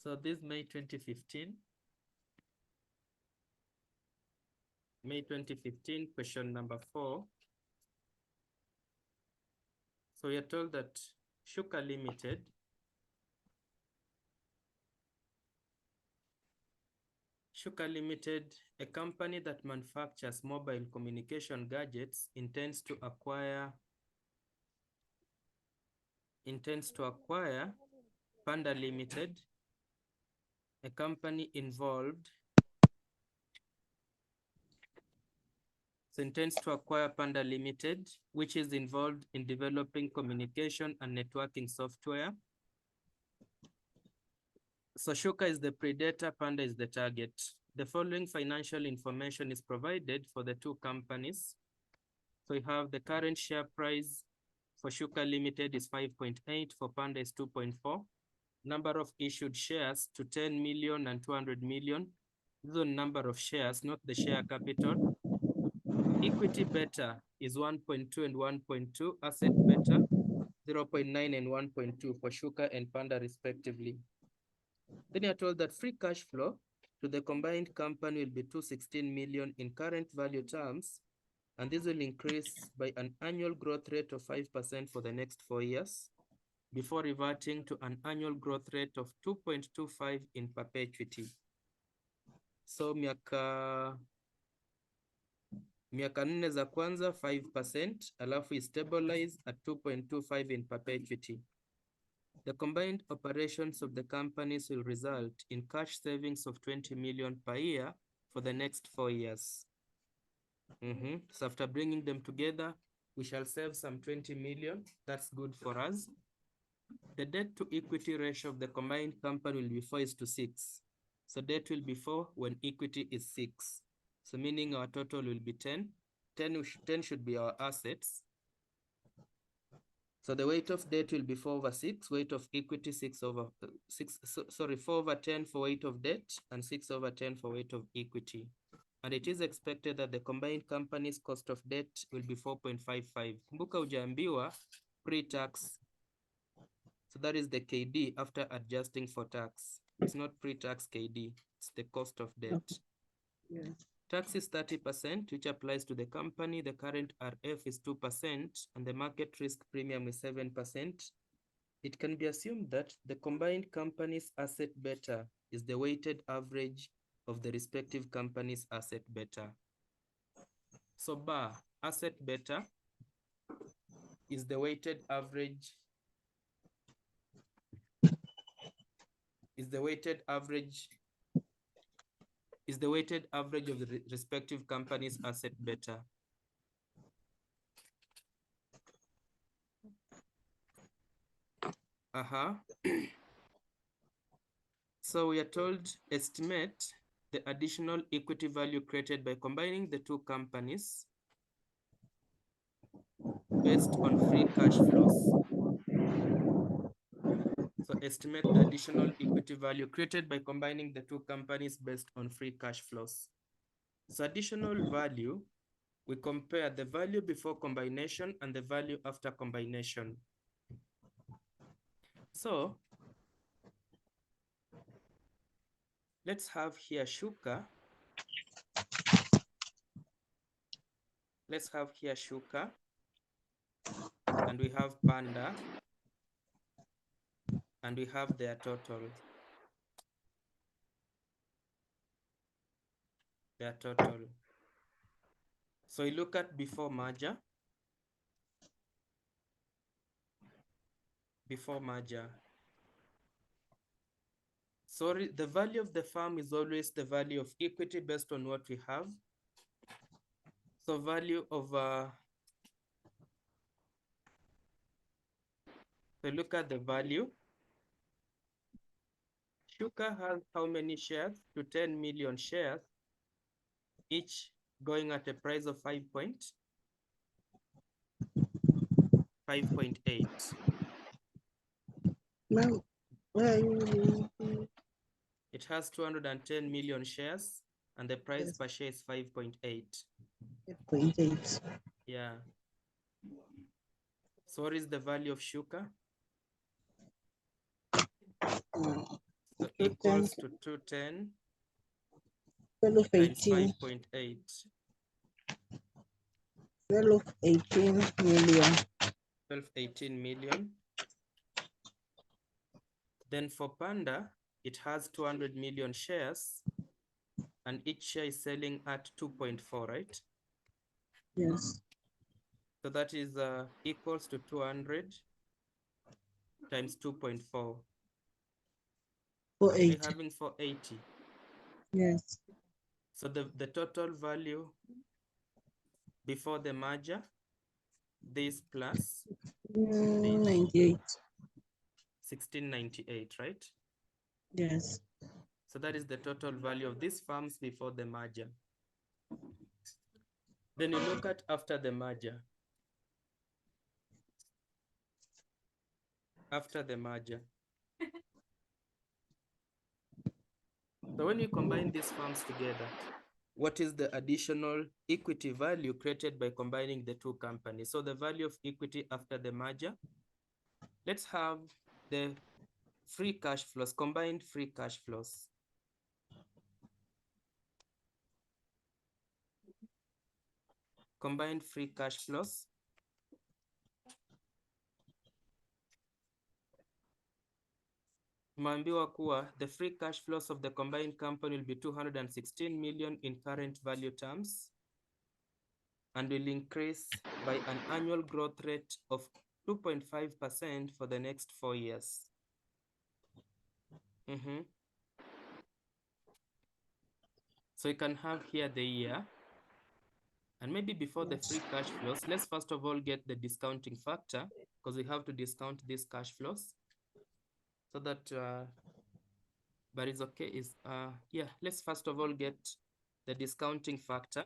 So this May 2015. May 2015, question number 4. So we are told that Shuka Limited a company that manufactures mobile communication gadgets, intends to acquire Panda Limited, a company involved. So intends to acquire Panda Limited, which is involved in developing communication and networking software. So Shuka is the predator, Panda is the target. The following financial information is provided for the two companies. So we have the current share price for Shuka Limited is 5.8, for Panda is 2.4. Number of issued shares to 10 million and 200 million. This is the number of shares, not the share capital. Equity beta is 1.2 and 1.2. Asset beta 0.9 and 1.2 for Shuka and Panda respectively. Then you're told that free cash flow to the combined company will be 216 million in current value terms, and this will increase by an annual growth rate of 5% for the next 4 years, before reverting to an annual growth rate of 2.25 in perpetuity. So miaka 4 za kwanza 5%, alafu stabilize at 2.25 in perpetuity. The combined operations of the companies will result in cash savings of 20 million per year for the next 4 years. So after bringing them together, we shall save some 20 million. That's good for us. The debt to equity ratio of the combined company will be 4:6. So debt will be 4 when equity is 6. So meaning our total will be 10. 10 should be our assets. So the weight of debt will be 4/6, weight of equity 4/10 for weight of debt and 6/10 for weight of equity. And it is expected that the combined company's cost of debt will be 4.55. Kumbuka hujaambiwa pre-tax. So that is the KD after adjusting for tax. It's not pre-tax KD, it's the cost of debt. Yeah. Tax is 30%, which applies to the company. The current RF is 2%, and the market risk premium is 7%. It can be assumed that the combined company's asset beta is the weighted average of the respective company's asset beta. So bar asset beta is the weighted average of the respective company's asset beta. So we are told estimate the additional equity value created by combining the two companies based on free cash flows. So estimate the additional equity value created by combining the two companies based on free cash flows. So additional value, we compare the value before combination and the value after combination. So let's have here Shuka. And we have Panda, and we have their total. So we look at before merger. Sorry, the value of the firm is always the value of equity based on what we have. So value of, so look at the value. Shuka has how many shares? To 10 million shares, each going at a price of 5.8. Ma'am, where are you? It has 210 million shares, and the price per share is 5.8. 5.8. Yeah. So what is the value of Shuka? So 210, equals to 210 12 times 18, 5.8. 12 18 million. 18 million. Then for Panda, it has 200 million shares and each share is selling at 2.4, right? Yes. So that is equals to 200 times 2.4. 480. We're having 480. Yes. So the total value before the merger, this plus 98. 1698, right? Yes. So that is the total value of these farms before the merger. Then you look at after the merger. After the merger. So when you combine these farms together, what is the additional equity value created by combining the two companies? So the value of equity after the merger, let's have the free cash flows, combined free cash flows. Combined free cash flows. Tumeambiwa kuwa the free cash flows of the combined company will be 216 million in current value terms and will increase by an annual growth rate of 2.5% for the next 4 years. So you can have here the year. And maybe before the free cash flows, let's first of all get the discounting factor because we have to discount these cash flows. So that, but it's okay, yeah, let's first of all get the discounting factor.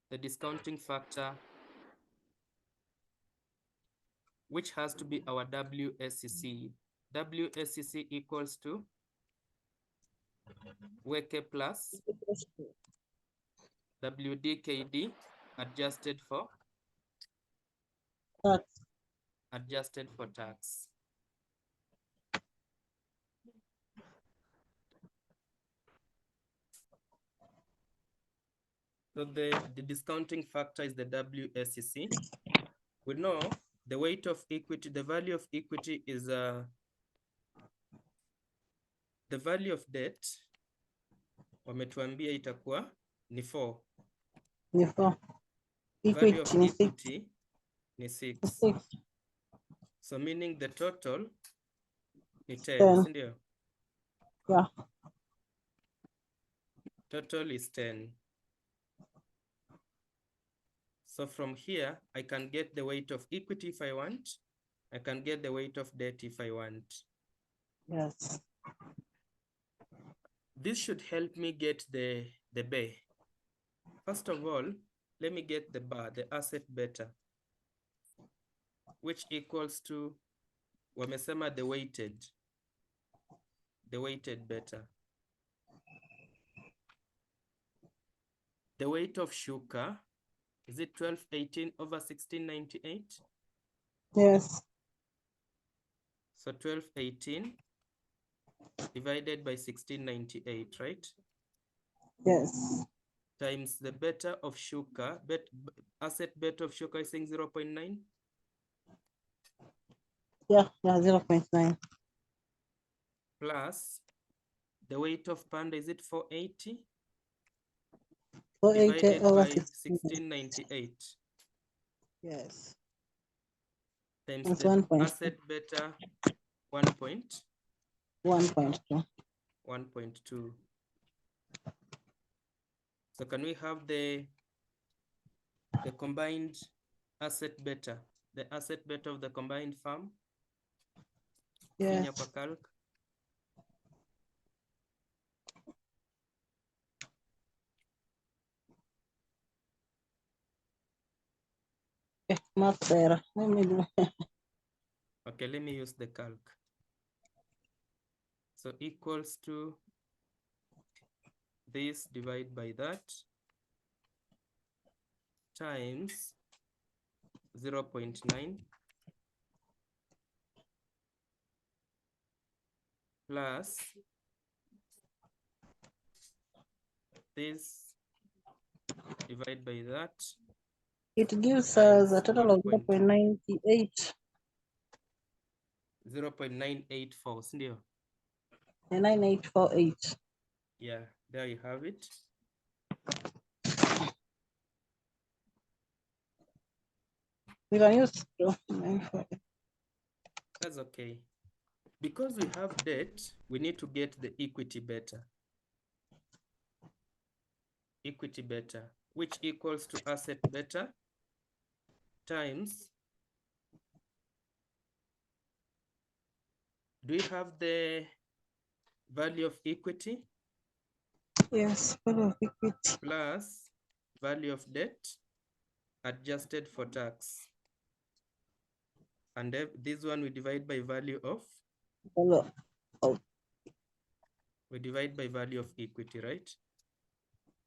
The discounting factor, which has to be our WSCC. WSCC equals to WEKE plus WDKD adjusted for Tax. Adjusted for tax. So the discounting factor is the WSCC. We know the weight of equity, the value of equity is the value of debt. Wametuambia itakuwa ni 4. Ni 4. Value of Equity equity ni 6. So meaning the total ni 10, sindio? Yeah. Total is 10. So from here, I can get the weight of equity if I want. I can get the weight of debt if I want. Yes. This should help me get the BE. First of all, let me get the bar, the asset beta, which equals to, wamesema the weighted beta. The weight of Shuka, is it 1218 over 1698? Yes. So 1218 divided by 1698, right? Yes. Times the beta of Shuka, asset beta of Shuka is saying 0.9? Yeah, 0.9. Plus the weight of Panda, is it 480? 480 divided over by 1698. 1698. Yes. Times That's the 1.2. asset beta 1.2. 1.2. So can we have the combined asset beta, the asset beta of the combined farm? Yes. Finya kwa calc. Not there. Let me do. Okay, let me use the calc. So equals to this divided by that times 0.9 plus this divide by that. It gives us a Times total of 0.98. 0.984, sindio? 9848. Yeah, there you have it. We can use 0.948. That's okay. Because we have debt, we need to get the equity beta. Equity beta, which equals to asset beta times. Do we have the value of equity? Yes, value of equity. Plus value of debt adjusted for tax. And this one we divide by value of? We divide by value of equity, right?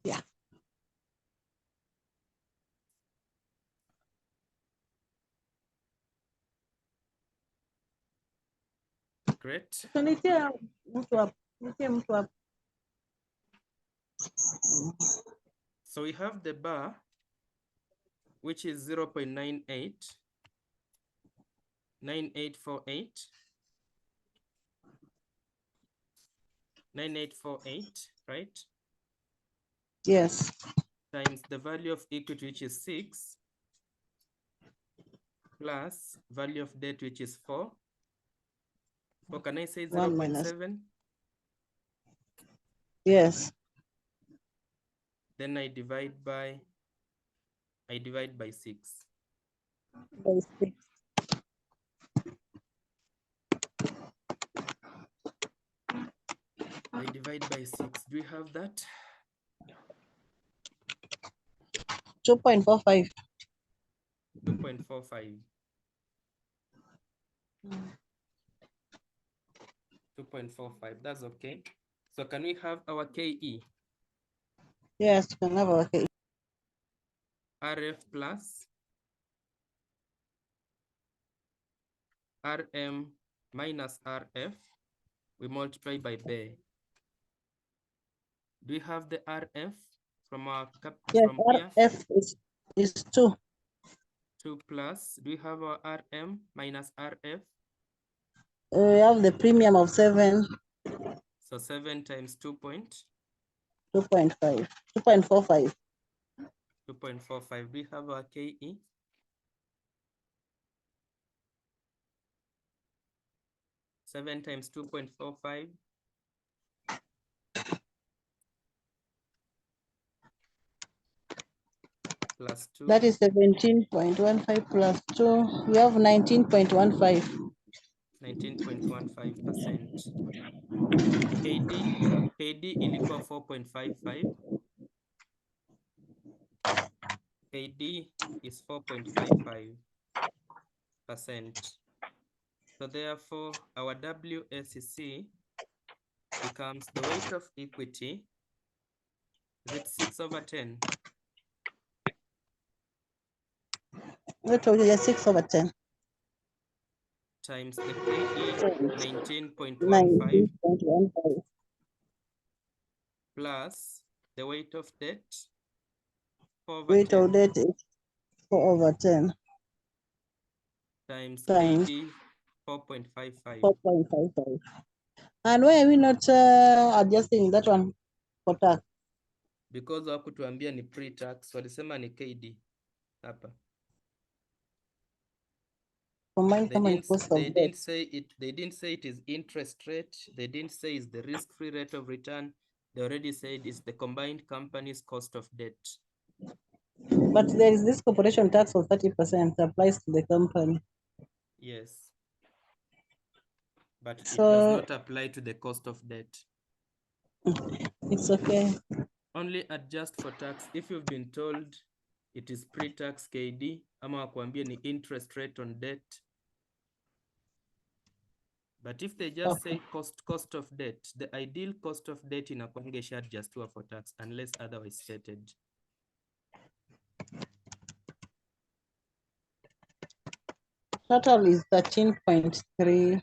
Yeah. Great. So we have the bar, which is 0.98, 9848, 9848, right? Yes. Times the value of equity, which is 6, plus value of debt, which is 4. So can I say 0.7? Yes. Then I divide by 6. By 6. I divide by 6. Do we have that? 2.45. 2.45. 2.45. That's okay. So can we have our KE? Yes, we can have our KE. RF plus RM minus RF, we multiply by B. Do we have the RF from our Yes, from here? RF is 2. 2 plus, do we have our RM minus RF? We have the premium of 7. So 7 times 2.5. 2.5. 2.45. 2.45. Do we have our KE? Seven times 2.45. Plus 2. That is 17.15 plus 2. We have 19.15. 19.15%. KD ilikuwa 4.55. KD is 4.55%. So therefore, our WSEC becomes the weight of equity. Is it 6/10? We told you 6/10. Times the KE 19.15 19.15 plus the weight of debt 4/10. Weight of debt is 4/10 times times KD 4.55. 4.55. And why are we not adjusting that one for tax? Because hawakutuambia ni pre-tax, walisema ni KD hapa. Combined company cost of debt. They didn't say it is interest rate. They didn't say it's the risk-free rate of return. They already said it's the combined company's cost of debt. But there is this corporation tax of 30% applies to the company. Yes. But So, it does not apply to the cost of debt. It's okay. Only adjust for tax if you've been told it is pre-tax KD, ama wakuambia ni interest rate on debt. But if they just say cost of debt, the ideal cost of debt inakuanga isha adjustiwa for tax unless otherwise stated. Total is 13.3.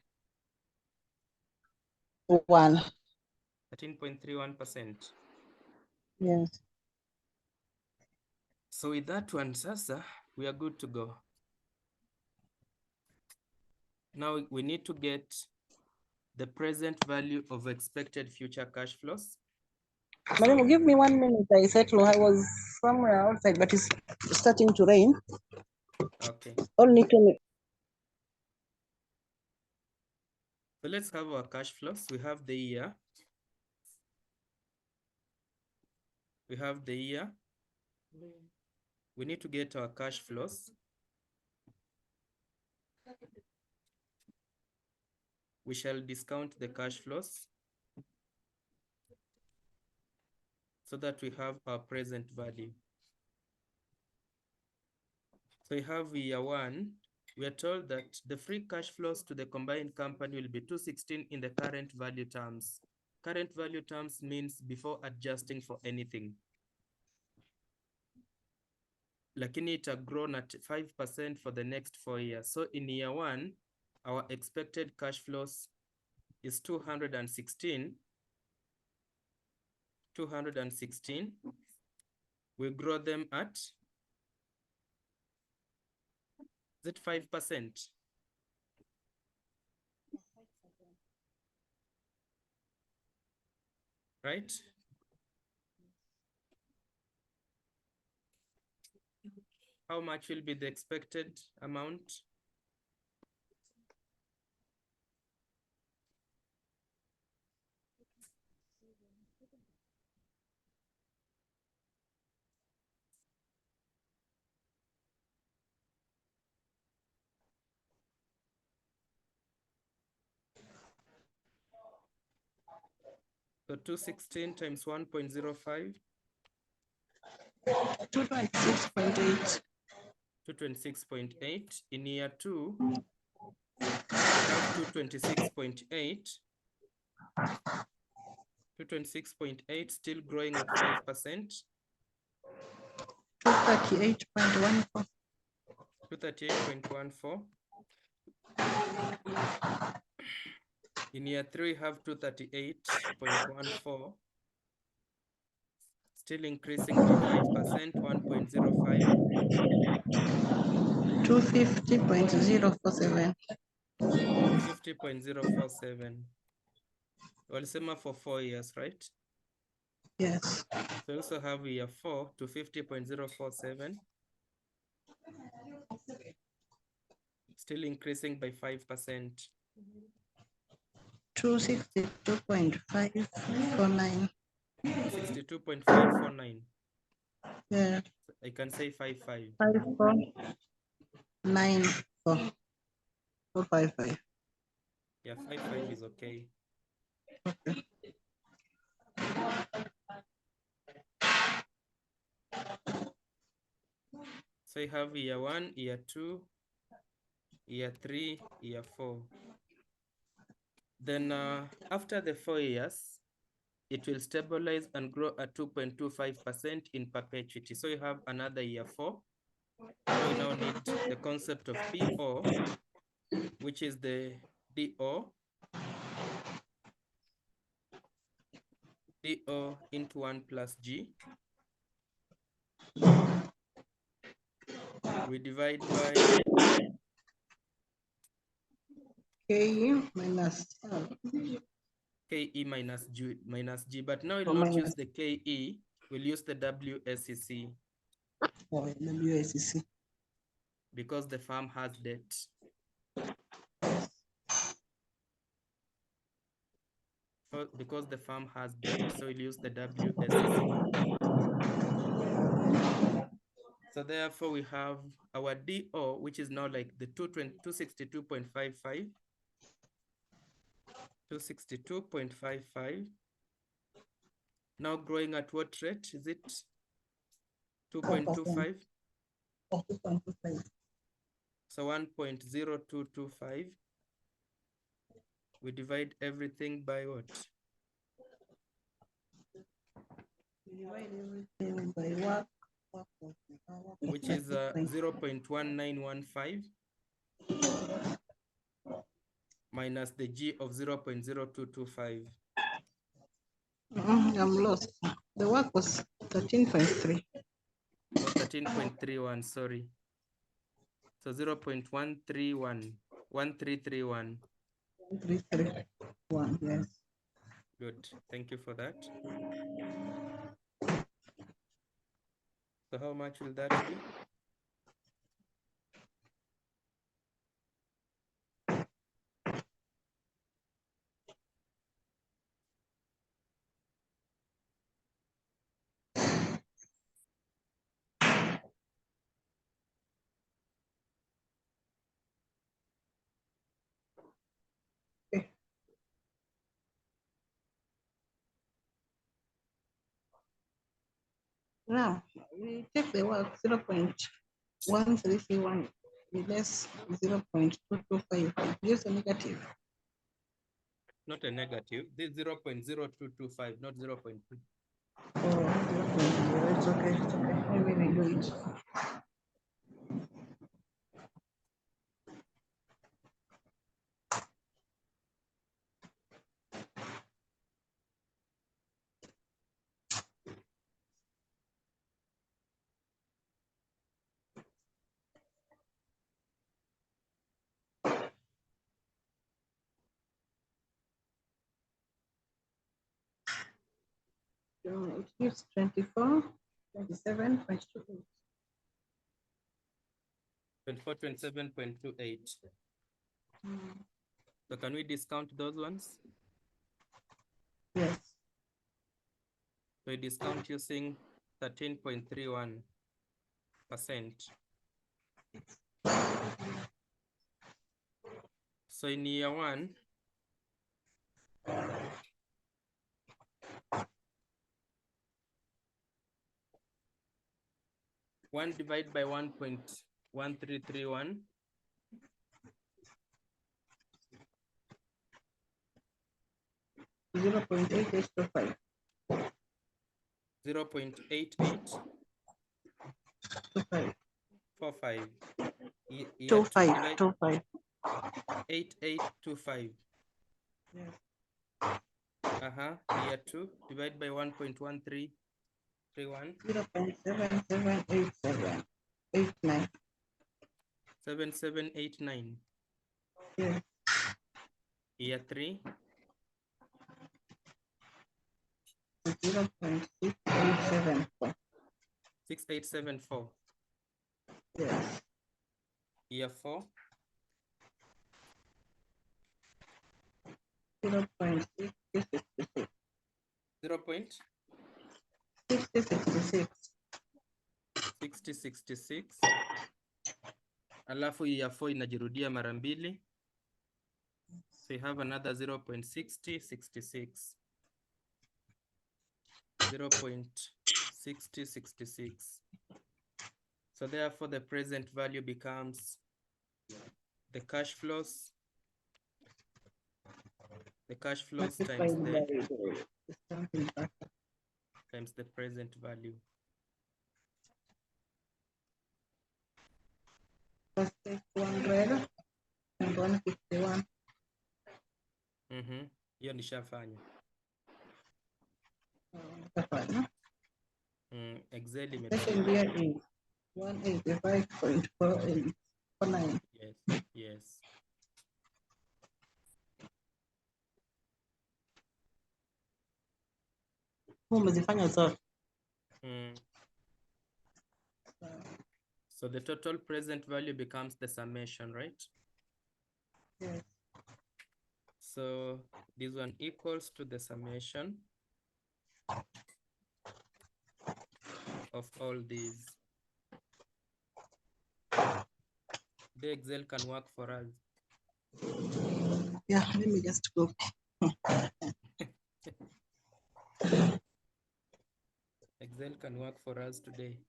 1. 13.31%. Yes. So with that one, Sasa, we are good to go. Now we need to get the present value of expected future cash flows. Madam, give me 1 minute. I settle. I was somewhere outside, but it's starting to rain. Okay. Only 2 So let's have our cash flows. We have the year. We have the year. We need to get our cash flows. We shall discount the cash flows so that we have our present value. So we have year 1. We are told that the free cash flows to the combined company will be 216 in the current value terms. Current value terms means before adjusting for anything. Lakini it has grown at 5% for the next 4 years. So in year 1, our expected cash flows is 216. 216. We grow them at, is it 5%? Right? How much will be the expected amount? So 216 times 1.05. 226.8. 226.8. In year 2, we have 226.8. 226.8 still growing at 5%. 238.14. 238.14. In year 3, we have 238.14. Still increasing by 5%, 1.05. 250.047. 250.047. Walisema for 4 years, right? Yes. So we also have year 4, 250.047. Still increasing by 5%. 262.549. 262.549. Yeah. I can say 55. 5494. 455. Yeah, 55 is okay. Okay. So you have year 1, year 2, year 3, year 4. Then after the 4 years, it will stabilize and grow at 2.25% in perpetuity. So you have another year 4. So we now need the concept of PO, which is the DO into 1 plus G. We divide by KE minus KE minus G, but now we'll not use the KE, we'll use the WSEC. WSEC. Because the firm has debt. Because the firm has debt, so we'll use the WSEC. So therefore we have our DO, which is now like the 262.55. 262.55. Now growing at what rate? Is it 2.25? 2.25. So 1.0225. We divide everything by what? We divide everything by what? Which is 0.1915. minus the G of 0.0225. I'm lost. The work was 13.3. Oh, 13.31, sorry. So 0.131, 1331. 1331, yes. Good, thank you for that. So how much will that be? Now, we take the work 0.1331 less 0.225 gives a negative. Not a negative, this is 0.0225, not 0.2. Oh, 0.0, it's okay, it's okay. Maybe we do it. So it gives 24, 27.28. 27.28. So can we discount those ones? Yes. So we discount using 13.31%. So in year one, one divided by 1.1331. 0.8825. 0.8845. 25. 8825. Yes. Year two, divided by 1.1331. 0.778789. 7789. Yes. Year three, 0.6874. 6874. Yes. Year four, 0.6066. 0.6066. 6066. Alafu year four inajirudia mara mbili. So you have another 0.6066. 0.6066. So therefore the present value becomes the cash flows. The cash flows times the present value. Let's take 200 and 151. Hiyo nishafanya. Excel Second year is 185.4849. Yes, yes. Umezifanya zote. So the total present value becomes the summation, right? Yes. So this one equals to the summation of all these. The Excel can work for us. Yeah, let me just go. Excel can work for us today.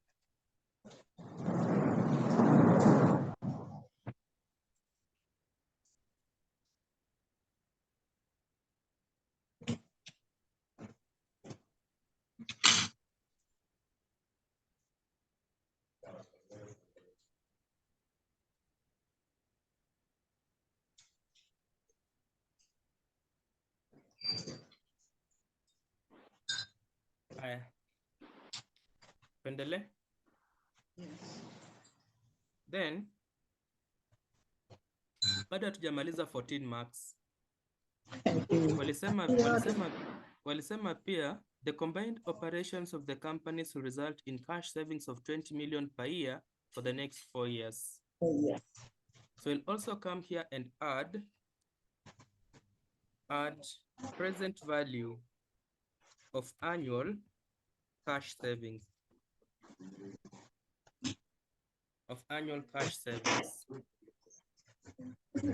Pendele? Yes. Then bado hatujamaliza 14 marks. Walisema pia the combined operations of the companies will result in cash savings of 20 million per year for the next 4 years. Yes. So we'll also come here and add present value of annual cash savings.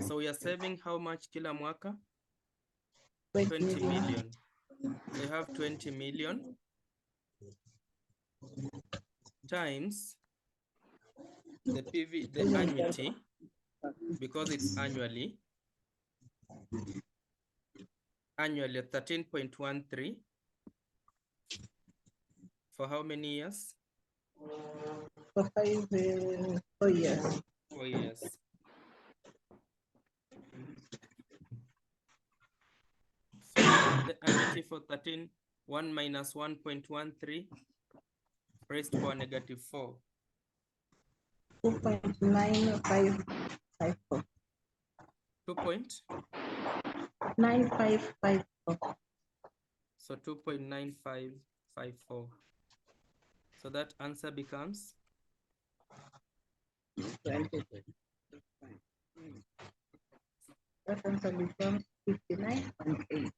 So we are saving how much kila mwaka? 20 million. So you have 20 million times the PV, the annuity, because it's annually at 13.13 for how many years? For 4 years. 4 years. So the annuity for 13, 1 minus 1.13 raised to power negative 4. 2.9554. 2.9554. So 2.9554. So that answer becomes 20. That answer becomes 59.8.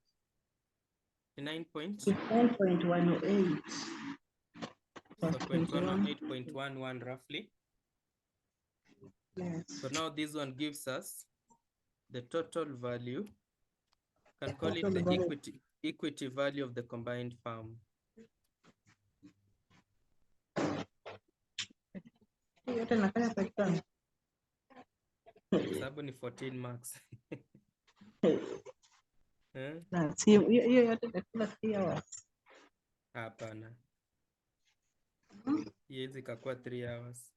59.18. So 0.118.11 roughly. Yes. So now this one gives us the total value. Can call it the equity value of the combined firm. Sababu ni 14 marks. Hiyo yote itakula 3 hours. Hapana. Hizi ikakuwa 3 hours.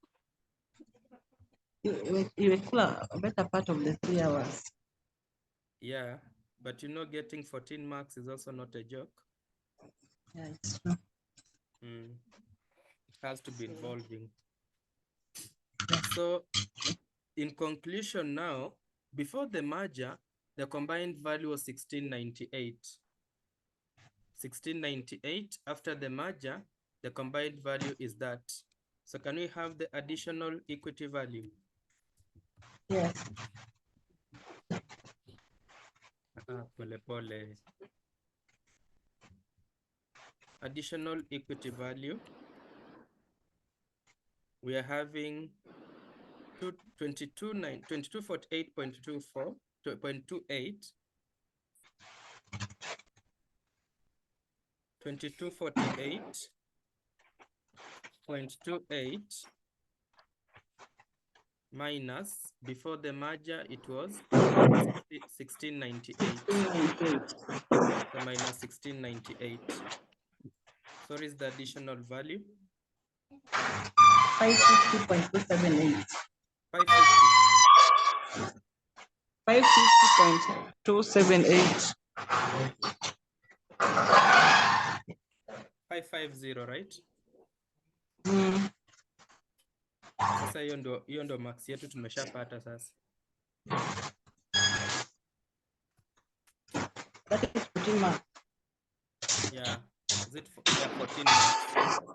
You will a better part of the 3 hours. Yeah, but you know, getting 14 marks is also not a joke. Yeah, it's true. It has to be involving. So, in conclusion now, before the merger, the combined value was 1698. 1698. After the merger, the combined value is that. So can we have the additional equity value? Yes. Pole. Additional equity value. We are having 2248.24, 2.28. 2248.28 minus, before the merger, it was 1698. So minus 1698. So what is the additional value? 550.278. 550.278. 550, right? Sasa hiyo ndo max yetu tumeshapata sasa. That is 14 marks. Yeah. Is it 14 marks?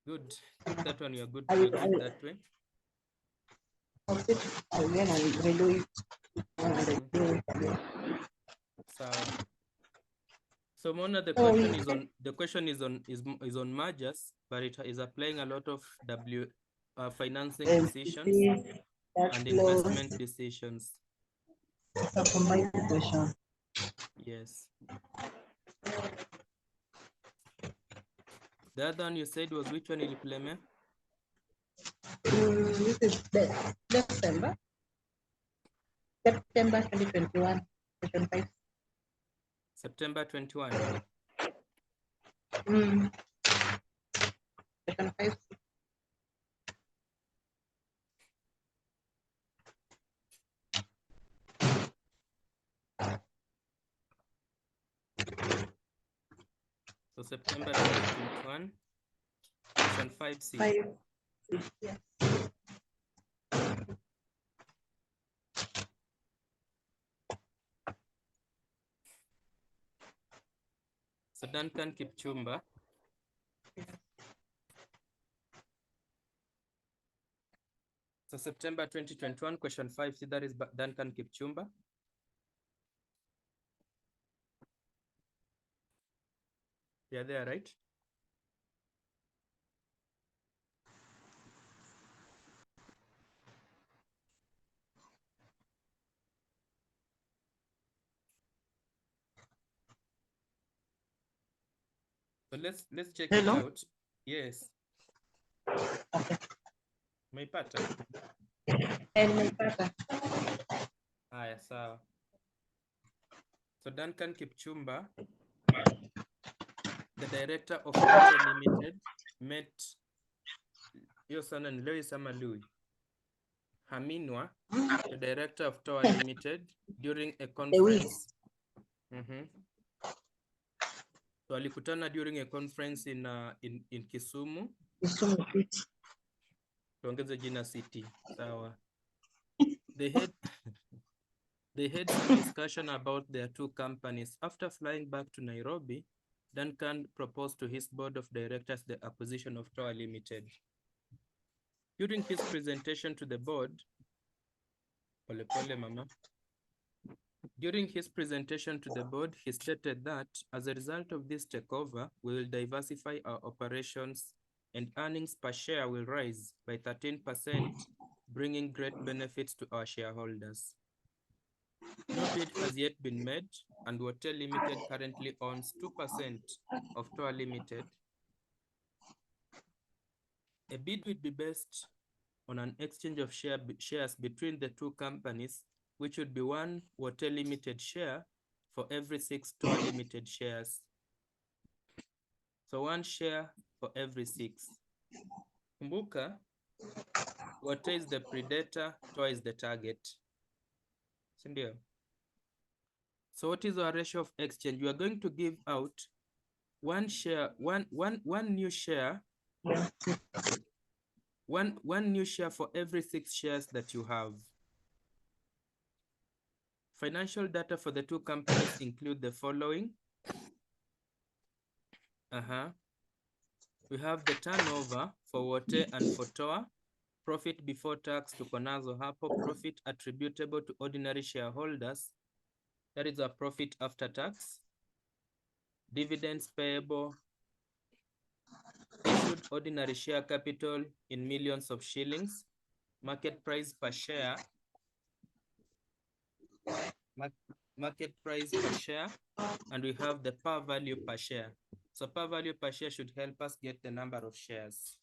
Good. That one you're good to proceed that way. Again, I will do it. So Mona, the question is on mergers, but it is applying a lot of financing decisions and investment decisions. It's a combined question. Yes. The other one you said was which one, Ilipuleme? This is September 2021. September 21. Second 5. So September 2021, question 5C. 5. Yeah. So Duncan Kipchumba. So September 2021, question 5C, that is Duncan Kipchumba. Yeah, they are right. So let's check Hello? it out. Yes. Okay. Maipata. Nimepata. Haya, sawa. So Duncan Kipchumba, the director of Water Limited, met hiyo sana ni Louis ama Louis Haminwa, the director of Tower Limited, during a conference. So alikutana during a conference in Kisumu. Kisumu City. Tuongeze jina city. Sawa. They had some discussion about their two companies. After flying back to Nairobi, Duncan proposed to his board of directors the acquisition of Tower Limited. During his presentation to the board, During his presentation to the board, he stated that as a result of this takeover, we will diversify our operations and earnings per share will rise by 13%, bringing great benefits to our shareholders. No bid has yet been made, and Water Limited currently owns 2% of Tower Limited. A bid would be based on an exchange of shares between the two companies, which would be 1 Water Limited share for every 6 Tower Limited shares. So 1 share for every 6. Kumbuka, Water is the predator, Tower is the target. Sindio? So what is our ratio of exchange? We are going to give out 1 share, one new share, one new share for every 6 shares that you have. Financial data for the two companies include the following. We have the turnover for Water and for Tower, profit before tax to Konazo hapo, profit attributable to ordinary shareholders, that is a profit after tax, dividends payable, issued ordinary share capital in millions of shillings, market price per share, and we have the par value per share. So par value per share should help us get the number of shares.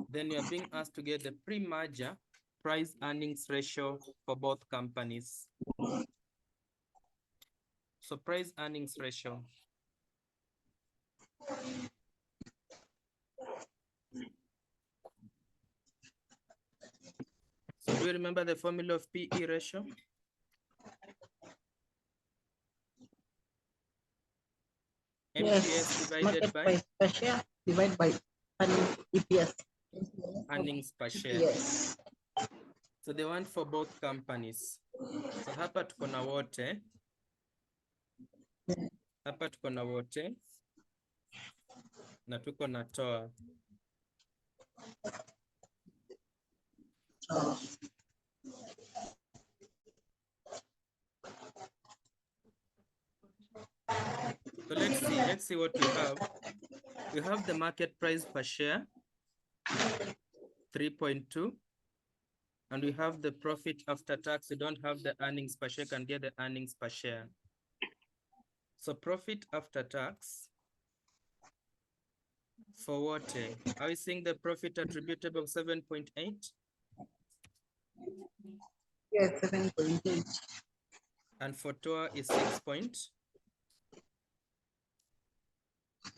Then you are being asked to get the pre-merger price earnings ratio for both companies. So price earnings ratio. So do you remember the formula of PE ratio? Yes. MPS divided by price per share divided by EPS. Earnings per share. Yes. So they want for both companies. So hapa tuko na Wote. Hapa tuko na Wote. Na tuko na Tower. So let's see what we have. We have the market price per share, 3.2. And we have the profit after tax. We don't have the earnings per share, can get the earnings per share. So profit after tax for Water. Are we seeing the profit attributable 7.8? Yes, 7.8. And for Tower is 6.5.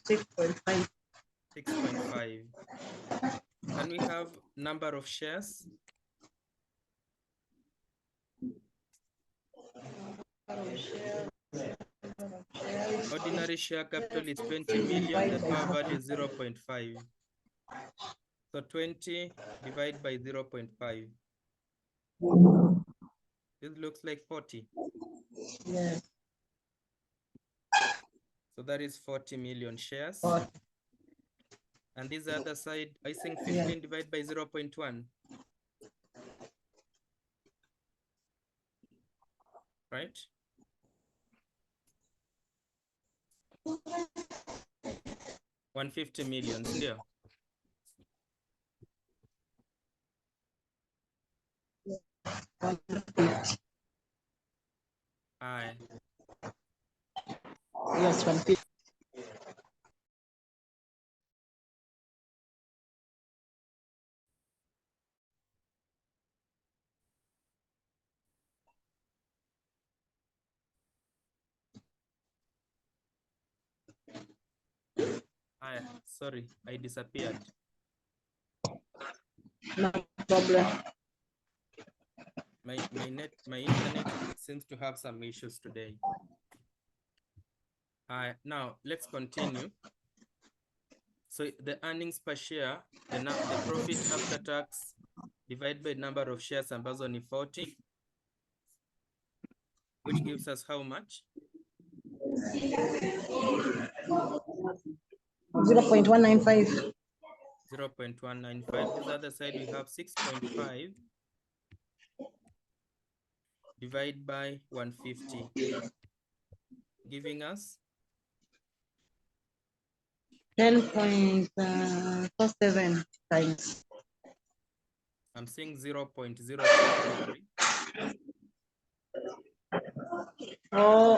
6.5. Can we have number of shares? ordinary share capital is 20 million, the par value is 0.5. So 20 divided by 0.5. This looks like 40. Yes. So that is 40 million shares. 40. And this other side, I think 15 divided by 0.1. Right? $150 million, yeah. Aye. Yes, 150. Aye. Sorry, I disappeared. No problem. My internet seems to have some issues today. Now let's continue. So the earnings per share, the profit after tax divided by number of shares ambazo ni 40, which gives us how much? 0.195. 0.195. This other side we have 6.5 divided by 150, giving us 10.47 times. I'm saying 0.073. Oh,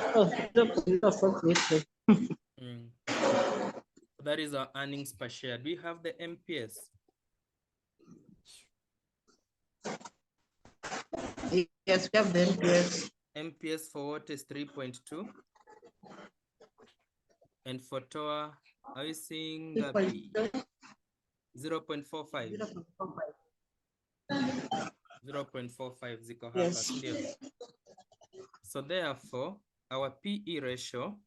0.043. That is our earnings per share. Do we have the MPS? Yes, we have the MPS. MPS for what is 3.2? And for TOA, are you seeing 0.45? 0.45 ziko hapa, Yes. ndio. So therefore, our PE ratio,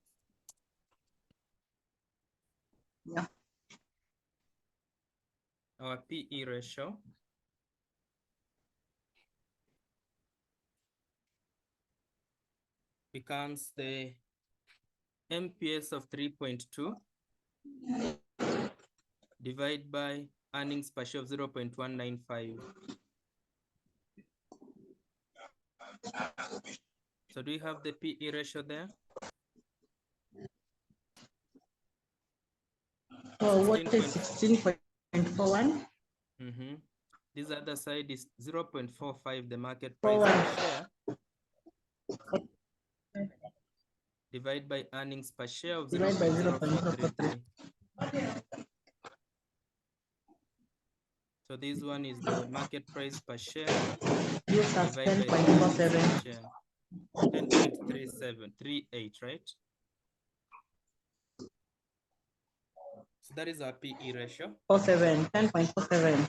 Yeah. Our PE ratio becomes the MPS of 3.2 divided by earnings per share of 0.195. So do you have the PE ratio there? So what is 16.41? This other side is 0.45, the market price per share, divided by earnings per share of 0.0433. So this one is the market price per share divided by the earnings per share. 10.3738, right? So that is our PE ratio. 10.47.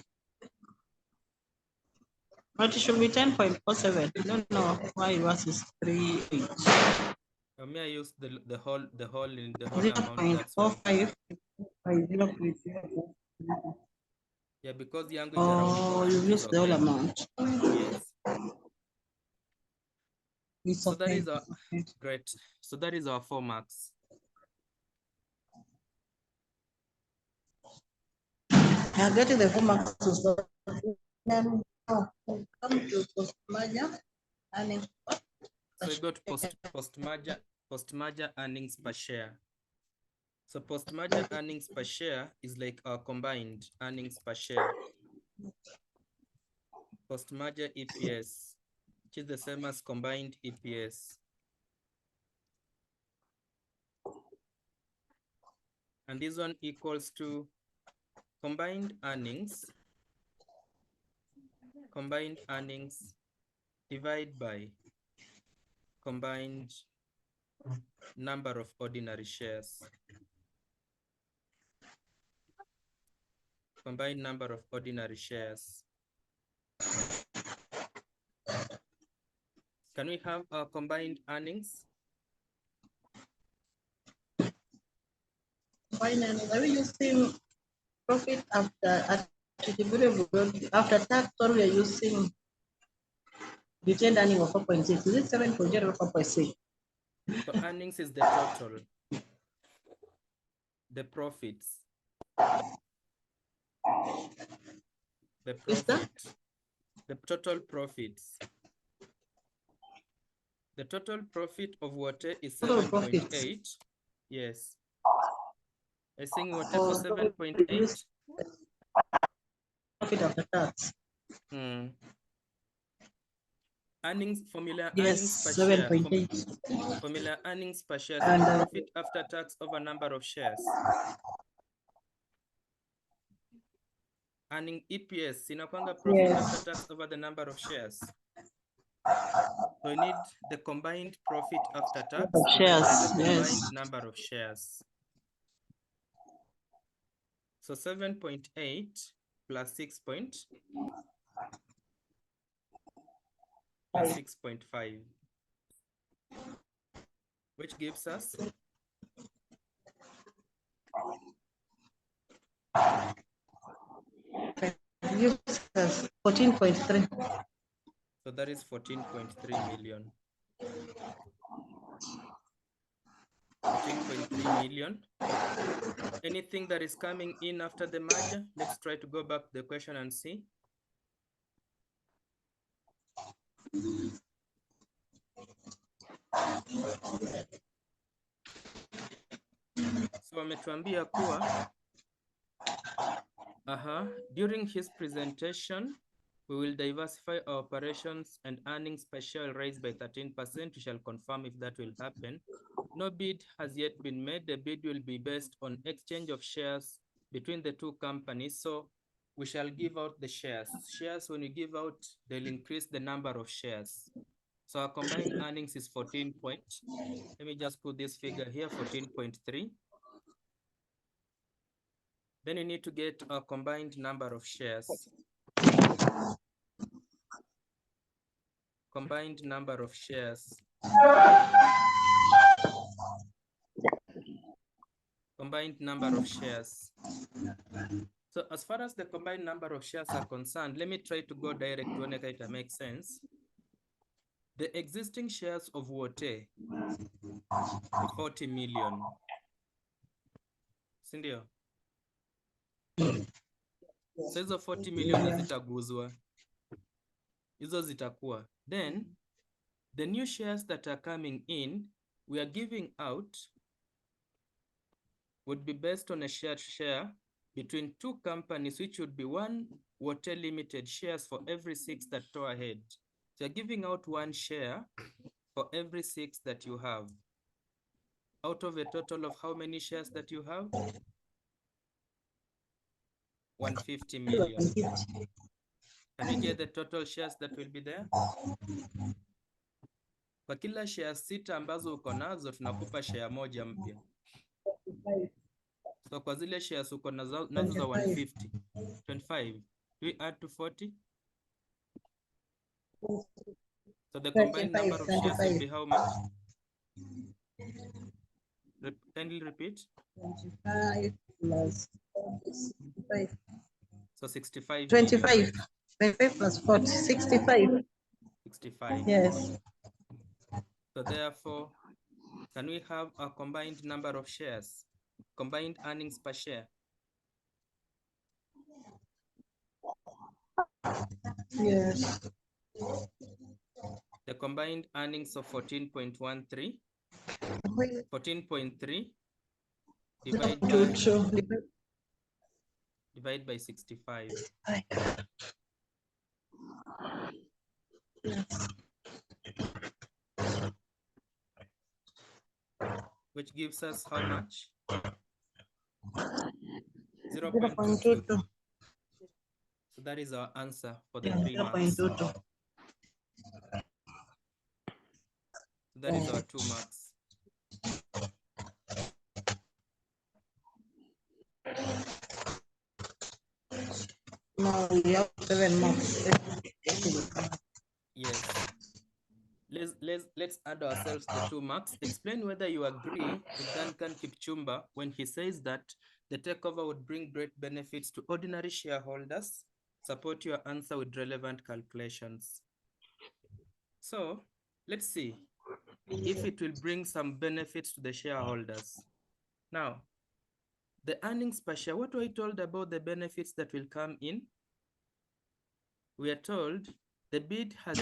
But it should be 10.47. I don't know why yours is 38. May I use the whole amount? 0.45. Yeah, because the angle is around 4. You use the whole amount. Yes. It's so okay. that is our great. So that is our 4 marks. I'm getting the 4 marks. Then come to post-merger earnings. So we got post-merger earnings per share. So post-merger earnings per share is like our combined earnings per share. Post-merger EPS, which is the same as combined EPS. And this one equals to combined earnings divided by combined number of ordinary shares. Combined number of ordinary shares. Can we have our combined earnings? Finance, are we using profit after attributable after tax, or we are using retained earning of 4.6? Is it 7.0 or 4.6? So earnings is the total. The profits. The profit. The total profits. The total profit of water is 7.8. Yes. I think water for 7.8. Profit after tax. Earnings formula, Yes, earnings per share. 7.8. Formula earnings per share. And, Profit after tax over number of shares. Earning EPS, inakwanga profit after tax over the number of shares. So we need the combined profit after tax divided by the combined number of shares. So 7.8 plus 6.5, which gives us 14.3. So that is 14.3 million. 14.3 million. Anything that is coming in after the merger? Let's try to go back to the question and see. So ametuambia kuwa during his presentation, we will diversify our operations and earnings per share rise by 13%. We shall confirm if that will happen. No bid has yet been made. The bid will be based on exchange of shares between the two companies. So we shall give out the shares. Shares, when you give out, they'll increase the number of shares. So our combined earnings is 14 point. Let me just put this figure here, 14.3. Then you need to get a combined number of shares. Combined number of shares. Combined number of shares. So as far as the combined number of shares are concerned, let me try to go direct to it makes sense. The existing shares of Wote, 40 million. Sindio? So hizo 40 million zitaguzwa. Hizo zitakuwa. Then, the new shares that are coming in, we are giving out, would be based on a shared share between two companies, which would be one Wote Limited shares for every 6 that go ahead. So you're giving out 1 share for every 6 that you have. Out of a total of how many shares that you have? 150 million. Can you get the total shares that will be there? Kwa kila share 6 ambazo uko nazo, tunakupa share moja mpya. So kwa zile shares uko nazo za 150, 25, do we add to 40? So the combined number of shares will be how much? Kindly repeat. 25 plus 65. So 65 25. million. 25 plus 40, 65. 65. Yes. So therefore, can we have a combined number of shares? Combined earnings per share? Yes. The combined earnings of 14.13, 14.3 divide by 65. Yes. Which gives us how much? 0.22. So that is our answer for the 3 marks. 0.22. So that is our 2 marks. No, we have 7 marks. Yes. let's add ourselves the 2 marks. Explain whether you agree with Duncan Kipchumba when he says that the takeover would bring great benefits to ordinary shareholders. Support your answer with relevant calculations. So let's see if it will bring some benefits to the shareholders. Now, the earnings per share, what were we told about the benefits that will come in? We are told the bid has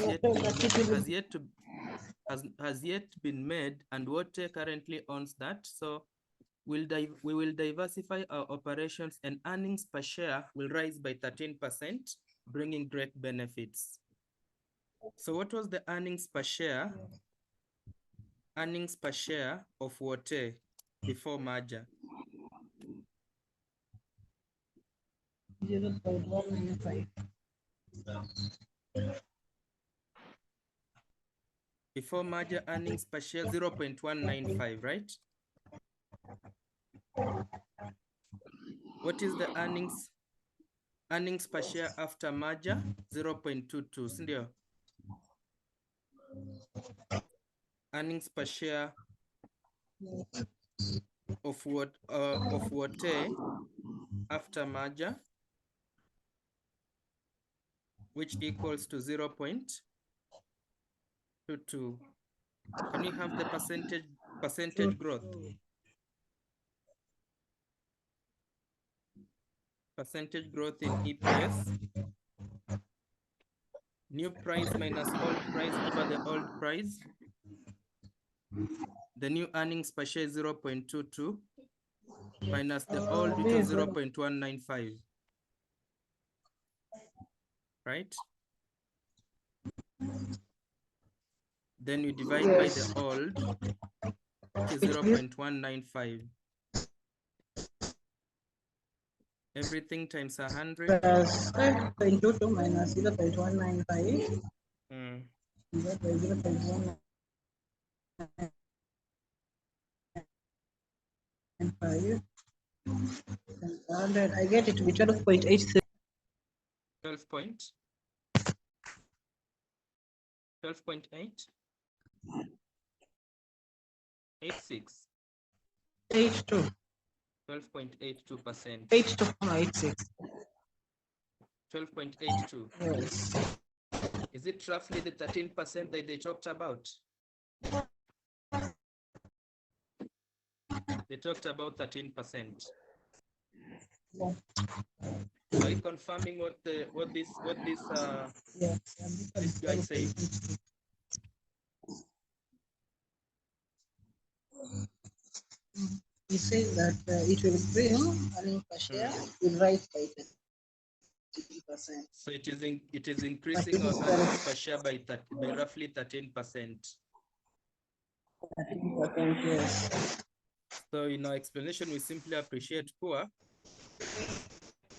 yet been made, and Wote currently owns that. So we will diversify our operations, and earnings per share will rise by 13%, bringing great benefits. So what was the earnings per share? Earnings per share of Wote before merger? 0.195. Before merger, earnings per share 0.195, right? What is the earnings per share after merger? 0.22, sindio? Earnings per share of Wote after merger, which equals to 0.22. Can we have the percentage growth? Percentage growth in EPS. New price minus old price over the old price. The new earnings per share is 0.22 minus the old, which was 0.195. Right? Then we divide by the old, which is 0.195. Everything times 100. Plus 5.22 minus 0.195. 0.195. I get it to be 12.83. 12.8? 86. 82. 12.82%. 82.86. 12.82. Yes. Is it roughly the 13% that they talked about? They talked about 13%. Yeah. Are you confirming what this guy said? He says that it will bring earnings per share will rise by 13%. So it is increasing our earnings per share by roughly 13%. 13%, yes. So in our explanation, we simply appreciate poor.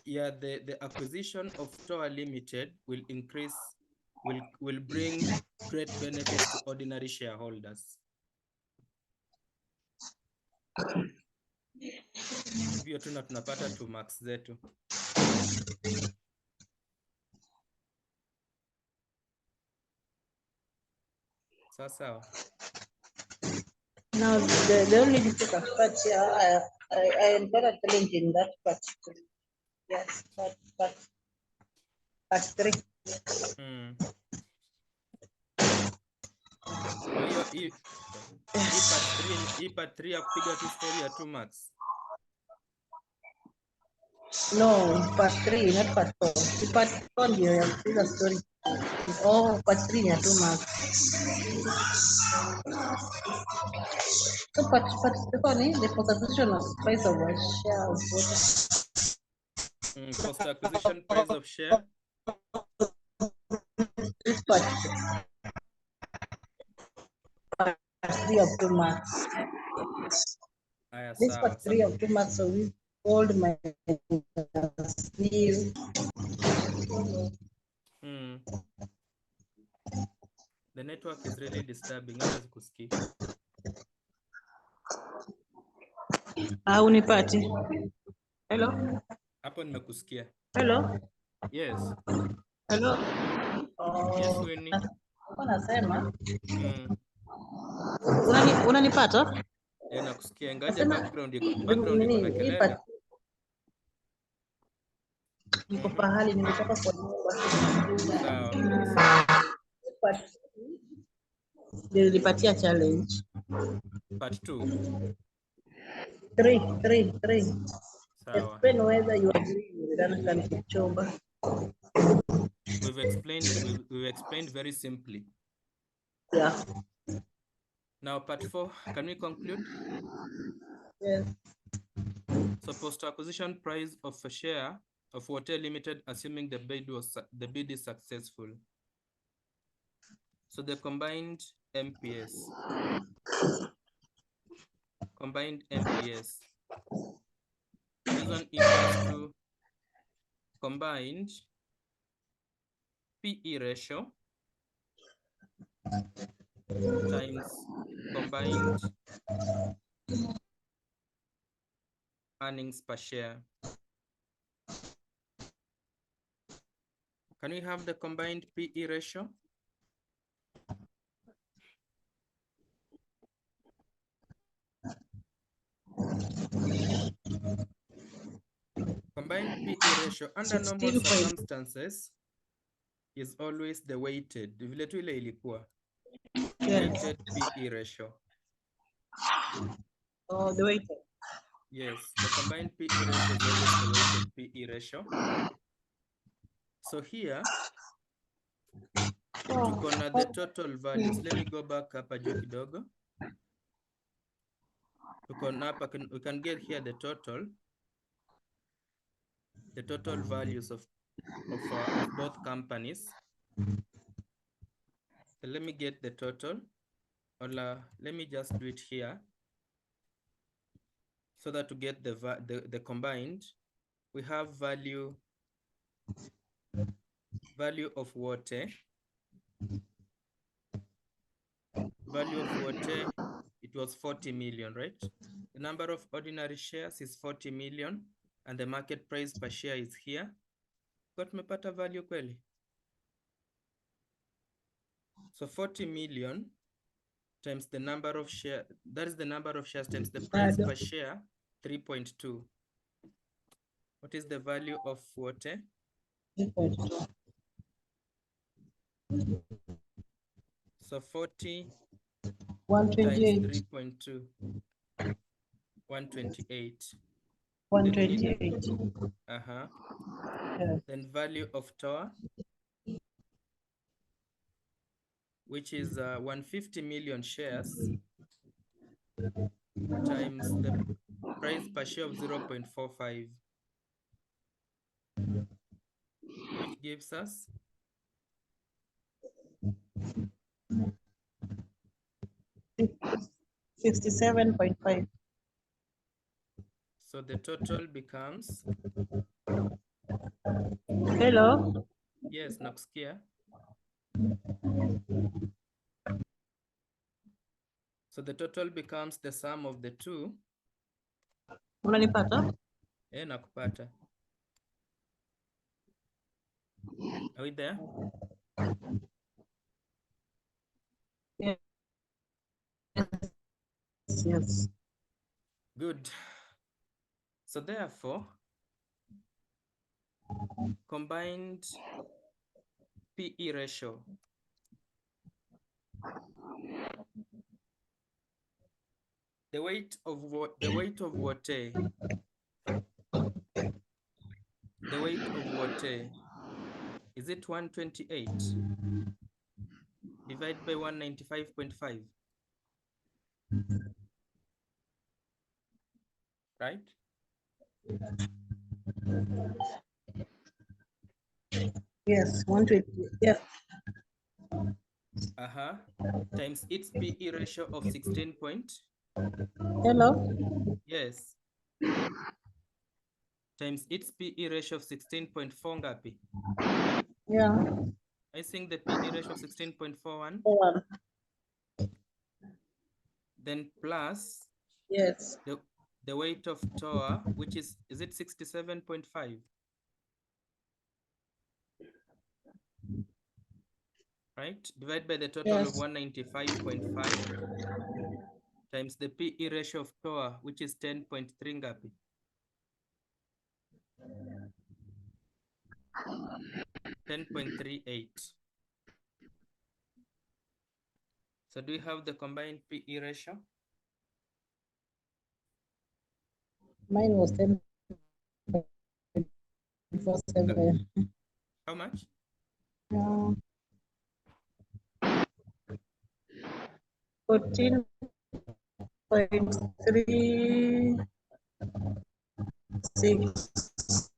Yeah, the acquisition of Toa Limited will bring great benefits to ordinary shareholders. Hivyo tunapata 2 marks zetu. Sawa. Now the only difficult part here, I am kind of challenging that part. Yes, part 3. Part 3 ya kupiga tu story ya 2 marks. No, part 3, not part 4. Part 4 ndio ya kupiga story. Oh, part 3 ni ya 2 marks. So part 4 ni the post-acquisition of price of a share of Wote. Post-acquisition price of share. This part 3 of 2 marks. This part 3 of 2 marks, so we old my new. The network is really disturbing. Hata sikusikii. Unipati. Hello? Hapo nimekusikia. Hello? Yes. Hello? Yes, Winnie. Nasema Unanipata? Nakusikia ingaje Nasema, background hii iko na hii kelele. part- niko pahali nimetoka kwa nyumba. Sawa. Part nilipatia challenge. Part 2. Three. Sawa. Explain whether you agree with Duncan Kipchumba. We've explained very simply. Yeah. Now part 4, can we conclude? Yes. So post-acquisition price of a share of Water Limited, assuming the bid is successful. So the combined MPS this one equals to combined PE ratio times combined earnings per share. Can we have the combined PE ratio? Combined PE ratio under normal circumstances is always the weighted. Vile tu ile ilikuwa. Weighted PE ratio. Oh, the weighted. Yes, the combined PE ratio is always the weighted PE ratio. So here, tuko na the total values. Let me go back hapa juu kidogo. Tuko na hapa, we can get here the total values of both companies. So let me get the total, or let me just do it here. So that to get the combined, we have value of water. Value of water, it was 40 million, right? The number of ordinary shares is 40 million, and the market price per share is here. Got tumepata value kweli? So 40 million times the number of shares, that is the number of shares times the price per share, 3.2. What is the value of water? 3.2. So 40 128. times 3.2, 128. 128. Yes. Then value of TOA, which is 150 million shares times the price per share of 0.45, which gives us 67.5. So the total becomes. Hello. Yes, nakusikia. So the total becomes the sum of the two. Unanipata? Nakupata. Are we there? Yes. Good. So therefore, combined PE ratio the weight of water is it 128 divided by 195.5, right? Yes, 120. Yes. Times its PE ratio of 16 point. Hello. Yes. Times its PE ratio of 16.4 ngapi? Yeah. I think the PE ratio of 16.41. Then plus. Yes. The weight of TOA, which is it 67.5? right? Divide by the total of Yes. 195.5 times the PE ratio of TOA, which is 10.3 ngapi? 10.38. So do you have the combined PE ratio? Mine was 10.47. How much? 14.36.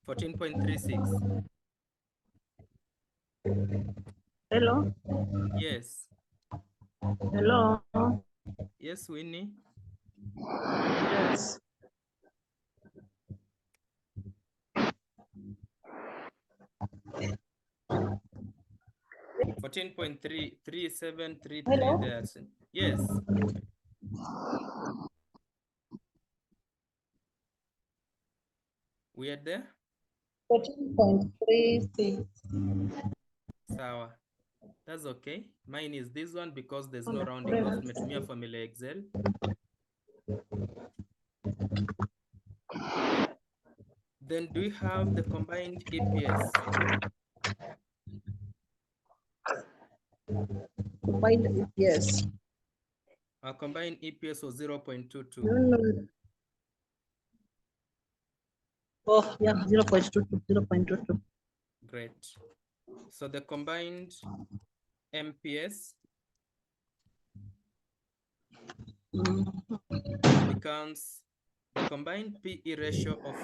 14.36. Hello? Yes. Hello? Yes, Winnie. Yes. 14.33733 Hello? there. Yes. We are there? 14.36. Sawa. That's okay. Mine is this one because there's no rounding off. Tumetumia formula Excel. Then do we have the combined EPS? Combined, yes. Our combined EPS was 0.22. No. Oh, yeah, 0.22, 0.22. Great. So the combined MPS becomes the combined PE ratio of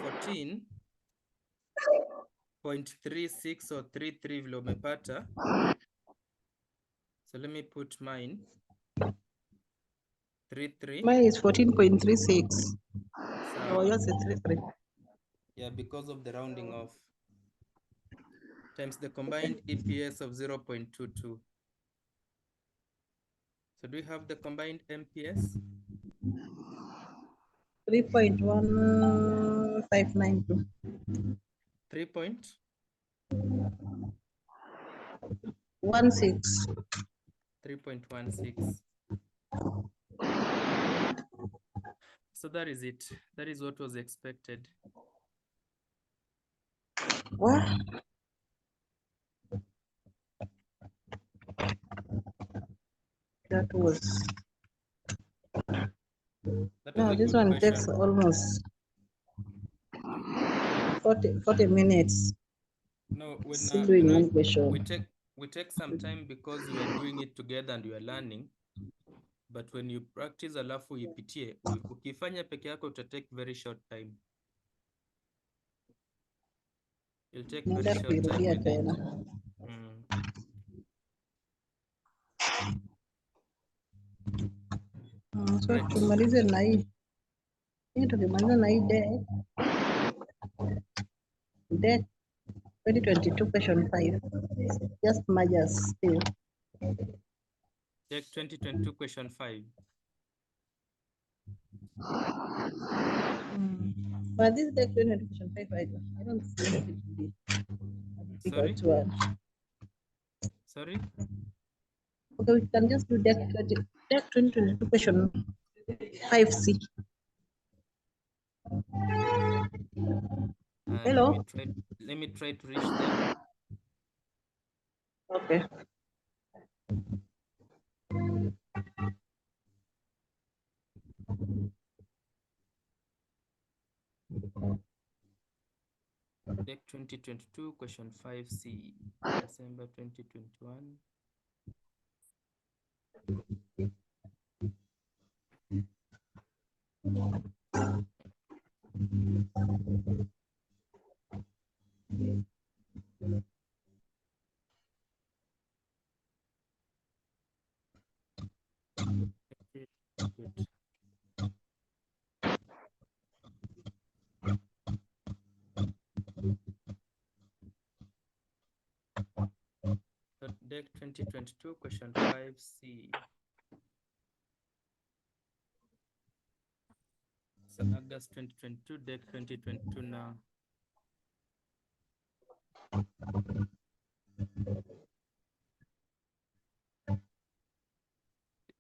14.36 or 33 vile umepata. So let me put mine. 33. Mine is 14.36. Sawa. Oh, yours is 33. Yeah, because of the rounding off. Times the combined EPS of 0.22. So do we have the combined MPS? 3.1592. 3.16. 3.16. So that is it. That is what was expected. What? That was. That was No, a this good one question. takes almost 40 minutes. No, when Still doing one question. we take some time because we are doing it together and we are learning. But when you practice alafu ipitie, ukifanya peke yako uta take very short time. You'll take very short time with it. So tumalize na hii. Tukimaliza na hii debt 2022 question 5. Just mergers still. Take 2022 question 5. But this debt 2022 question 5, I don't see it to be a difficult one. Sorry? Okay, we can just do debt 2022 question 5C. Hello? Let me try to reach them. Okay. Deck 2022 question 5C, December 2021. Good. So Deck 2022 question 5C. So August 2022, Deck 2022 now.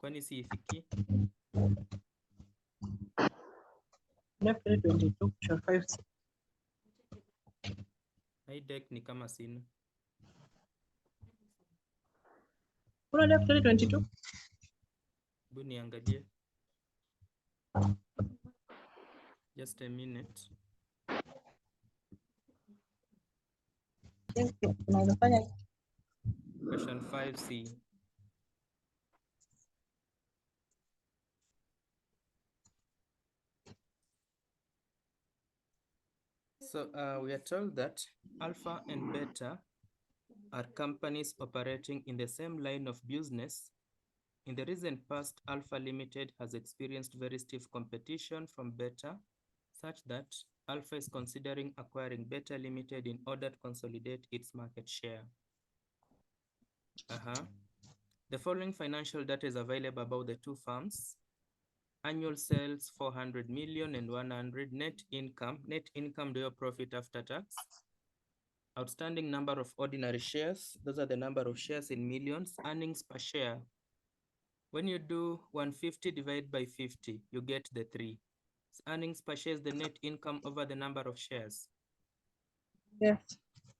Kwani siifiki? Left 322 question 5C. Hii deck ni kama sina. Kuna left 322? Hebu niangalie. Just a minute. Unaweza fanya Question 5C. So we are told that Alpha and Beta are companies operating in the same line of business. In the recent past, Alpha Limited has experienced very stiff competition from Beta, such that Alpha is considering acquiring Beta Limited in order to consolidate its market share. The following financial data is available about the two firms. Annual sales 400 million and 100. Net income ndio profit after tax. Outstanding number of ordinary shares, those are the number of shares in millions. Earnings per share, when you do 150 divided by 50, you get the 3. So earnings per share is the net income over the number of shares. Yes.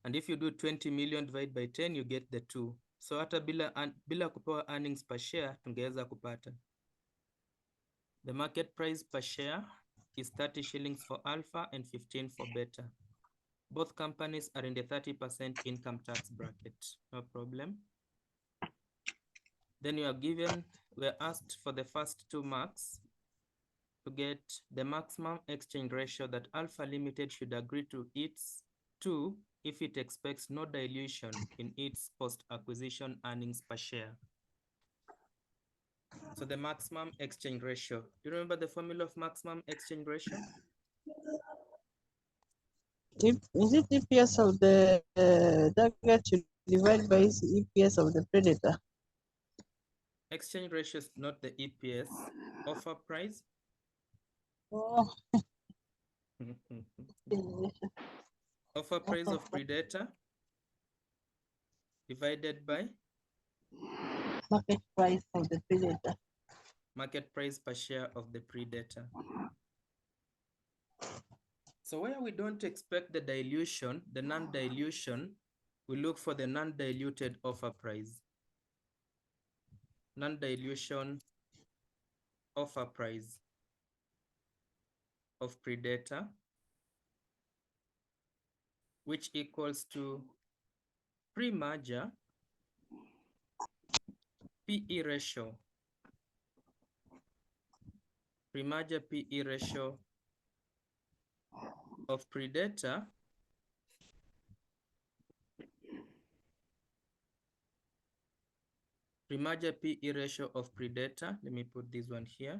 And if you do 20 million divided by 10, you get the 2. So hata bila kupewa earnings per share, tungeweza kupata. The market price per share is 30 shillings for Alpha and 15 for Beta. Both companies are in the 30% income tax bracket. No problem. Then we're asked for the first 2 marks to get the maximum exchange ratio that Alpha Limited should agree to if it expects no dilution in its post-acquisition earnings per share. So the maximum exchange ratio. Do you remember the formula of maximum exchange ratio? Is it EPS of the target to divide by EPS of the predator? Exchange ratio is not the EPS. Offer price. Oh. Offer price of predator divided by market price of the predator. Market price per share of the predator. So where we don't expect the dilution, the non-dilution, we look for the non-diluted offer price. Non-dilution offer price of predator, which equals to pre-merger PE ratio. Pre-merger PE ratio of predator pre-merger PE ratio of predator. Let me put this one here.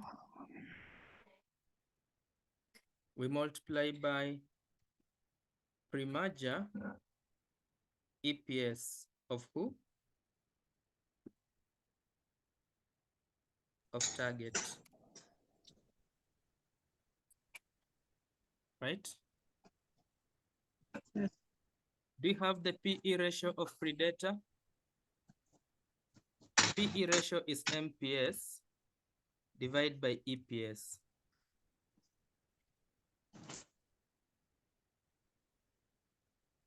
We multiply by pre-merger EPS of who? Of target. Right? Yes. Do you have the PE ratio of predator? PE ratio is MPS divided by EPS.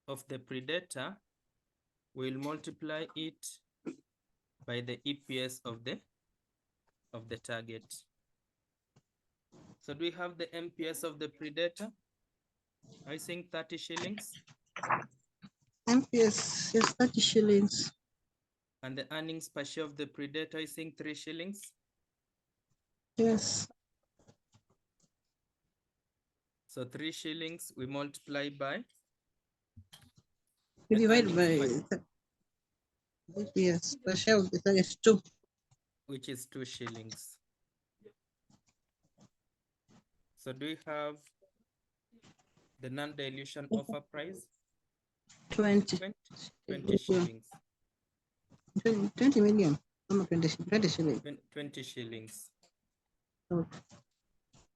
Of the predator, we'll multiply it by the EPS of the target. So do we have the MPS of the predator? Are you saying 30 shillings? MPS is 30 shillings. And the earnings per share of the predator is saying 3 shillings? Yes. So 3 shillings we multiply by? We divide by EPS per share of the target is 2. Which is 2 shillings. So do we have the non-dilution offer price? 20 shillings. 20 million. 20 shillings. 20 shillings. Oh.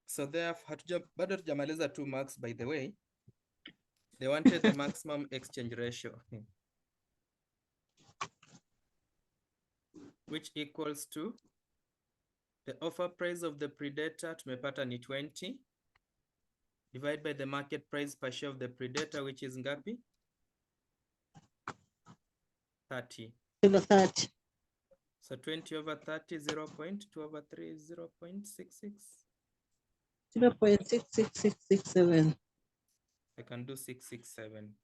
So therefore, bado hatujamaliza 2 marks, by the way. They wanted the maximum exchange ratio, which equals to The offer price of the Predator tumepata ni 20. Divide by the market price per share of the Predator, which is ngapi? 30. Over 30. So 20 over 30, 0.2 over 3 is 0.66. 0.66667. I can do 667.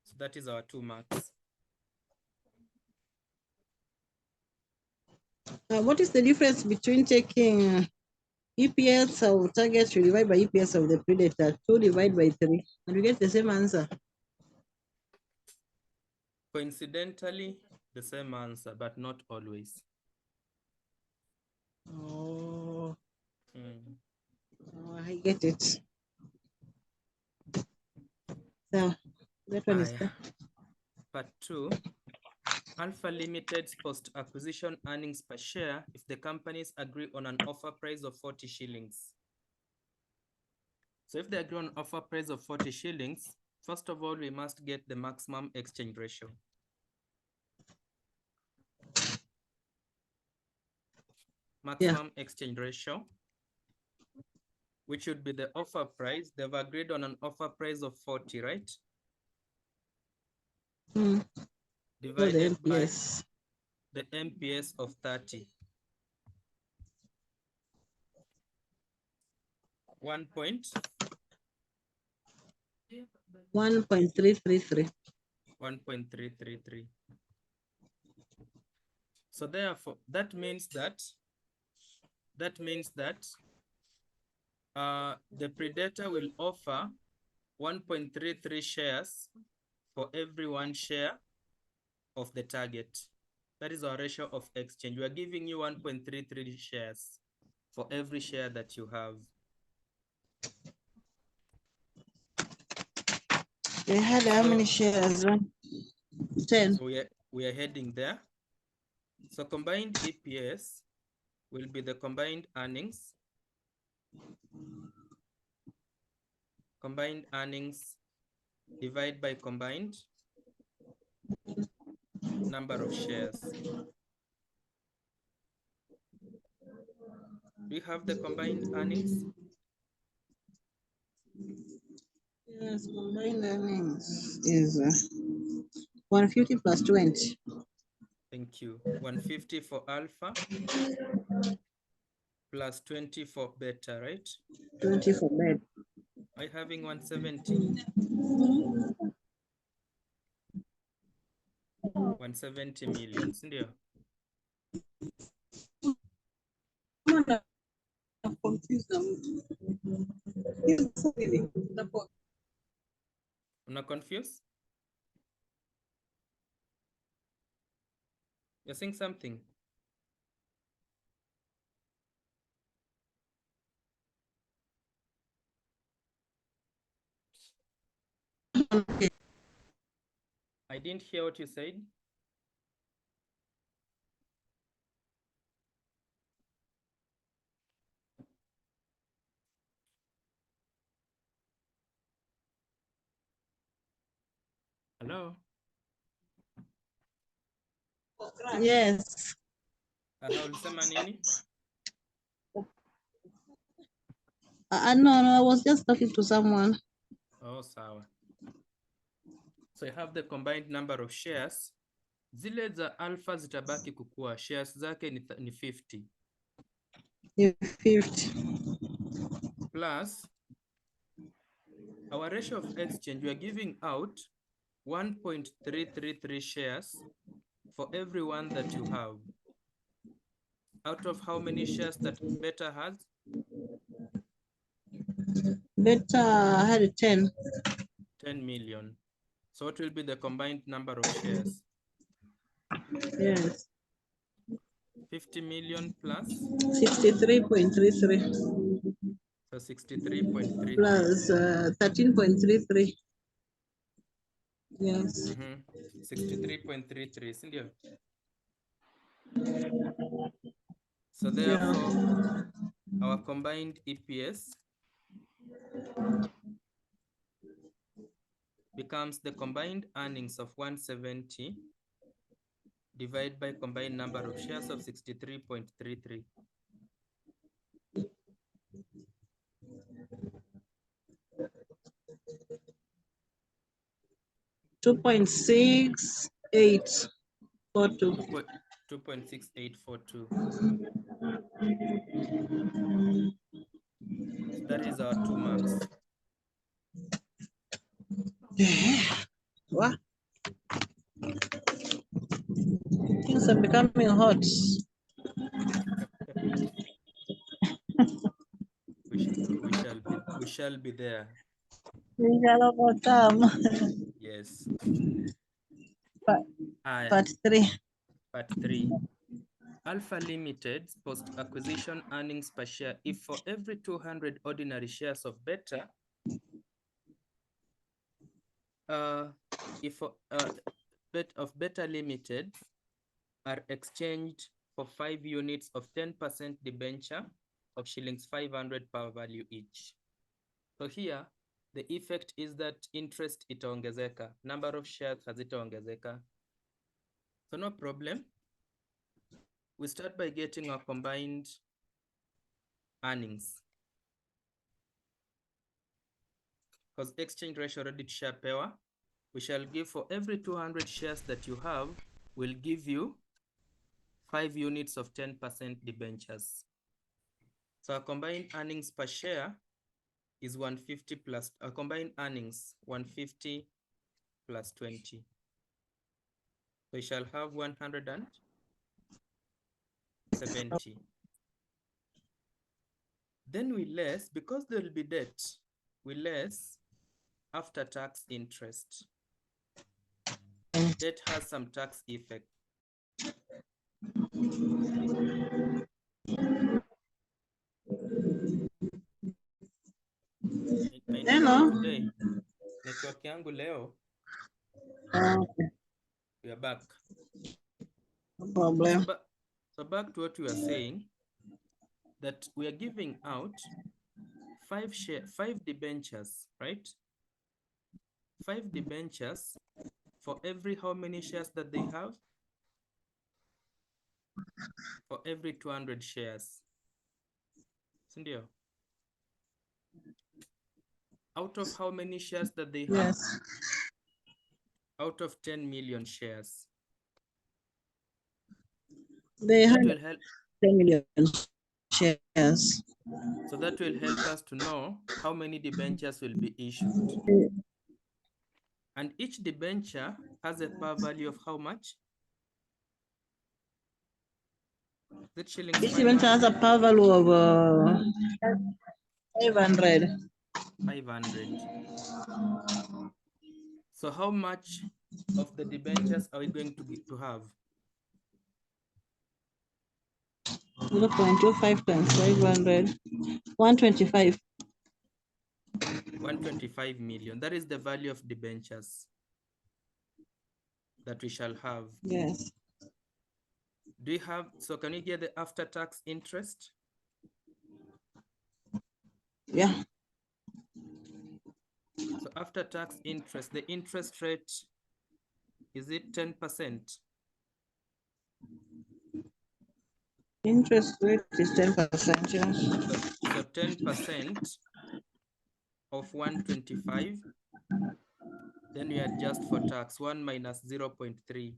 So that is our 2 marks. What is the difference between taking EPS of target to divide by EPS of the Predator? 2 divided by 3. And we get the same answer. Coincidentally, the same answer, but not always. Oh, Mm. I get it. So that one is Aye. Part 2. Alpha Limited's post-acquisition earnings per share if the companies agree on an offer price of 40 shillings. So if they agree on offer price of 40 shillings, first of all, we must get the maximum exchange ratio. Maximum exchange ratio, which would be the offer price. They've agreed on an offer price of 40, right? Divided by the MPS of 30. 1.333. 1.333. So therefore, that means that the Predator will offer 1.33 shares for every 1 share of the target. That is our ratio of exchange. We are giving you 1.33 shares for every share that you have. They had how many shares? 10. So we are heading there. So combined EPS will be the combined earnings. Combined earnings divided by combined number of shares. Do you have the combined earnings? Yes, combined earnings is 150 plus 20. Thank you. 150 for alpha plus 20 for beta, right? 20 for beta. Are you having 170? 170 million, ndio? Una confused? You're saying something? I didn't hear what you said. Hello? Yes. Ulisema nini? No, I was just talking to someone. Oh, sawa. So you have the combined number of shares. Zile za alpha zitabaki kukua. Shares zake ni 50. 50. Plus, our ratio of exchange, we are giving out 1.333 shares for every one that you have. Out of how many shares that beta has? Beta had 10. 10 million. So what will be the combined number of shares? Yes. 50 million plus? 63.33. So 63.33. Plus 13.33. Yes. 63.33, sindio? So therefore, our combined EPS becomes the combined earnings of 170 divided by combined number of shares of 63.33. 2.6842. 2.6842. That is our 2 marks. What? Things are becoming hot. We shall be there. We shall overcome. Yes. Part 3. Part 3. Alpha Limited post-acquisition earnings per share. If for every 200 ordinary shares of Beta, Beta Limited are exchanged for 5 units of 10% debenture of shillings 500 per value each. So here, the effect is that interest itaongezeka, number of shares hazitaongezeka. So no problem. We start by getting our combined earnings. Because exchange ratio already tushapewa, we shall give for every 200 shares that you have, we'll give you 5 units of 10% debentures. So our combined earnings per share is 150 plus, our combined earnings 150 plus 20. We shall have 170. Then we less, because there will be debt, we less after tax interest. Debt has some tax effect. Hello. Today, network yangu leo. Okay. We are back. No problem. So back to what we were saying, that we are giving out 5 debentures, right? 5 debentures for every how many shares that they have? For every 200 shares. Sindio? Out of how many shares that they have? Yes. Out of 10 million shares. They That had will help. 10 million shares. So that will help us to know how many debentures will be issued. And each debenture has a par value of how much? That shillings. Each debenture has a par value of 500. 500. So how much of the debentures are we going to have? 0.25 times 500. 125. 125 million. That is the value of debentures that we shall have. Yes. Do you have, so can you get the after-tax interest? Yeah. So after-tax interest, the interest rate, is it 10%? Interest rate is 10%. Yes. So 10% of 125, then we adjust for tax, 1 minus 0.3.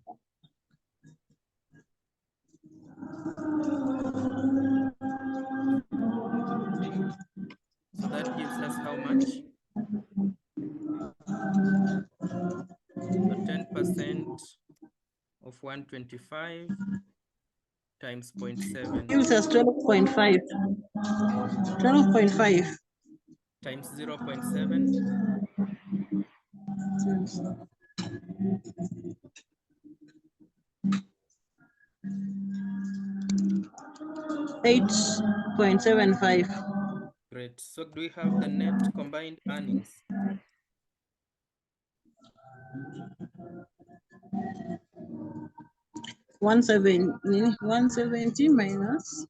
So that gives us how much? So 10% of 125 times 0.7. Gives us 12.5. 12.5. Times 0.7. 8.75. Great. So do we have the net combined earnings? One seventy minus.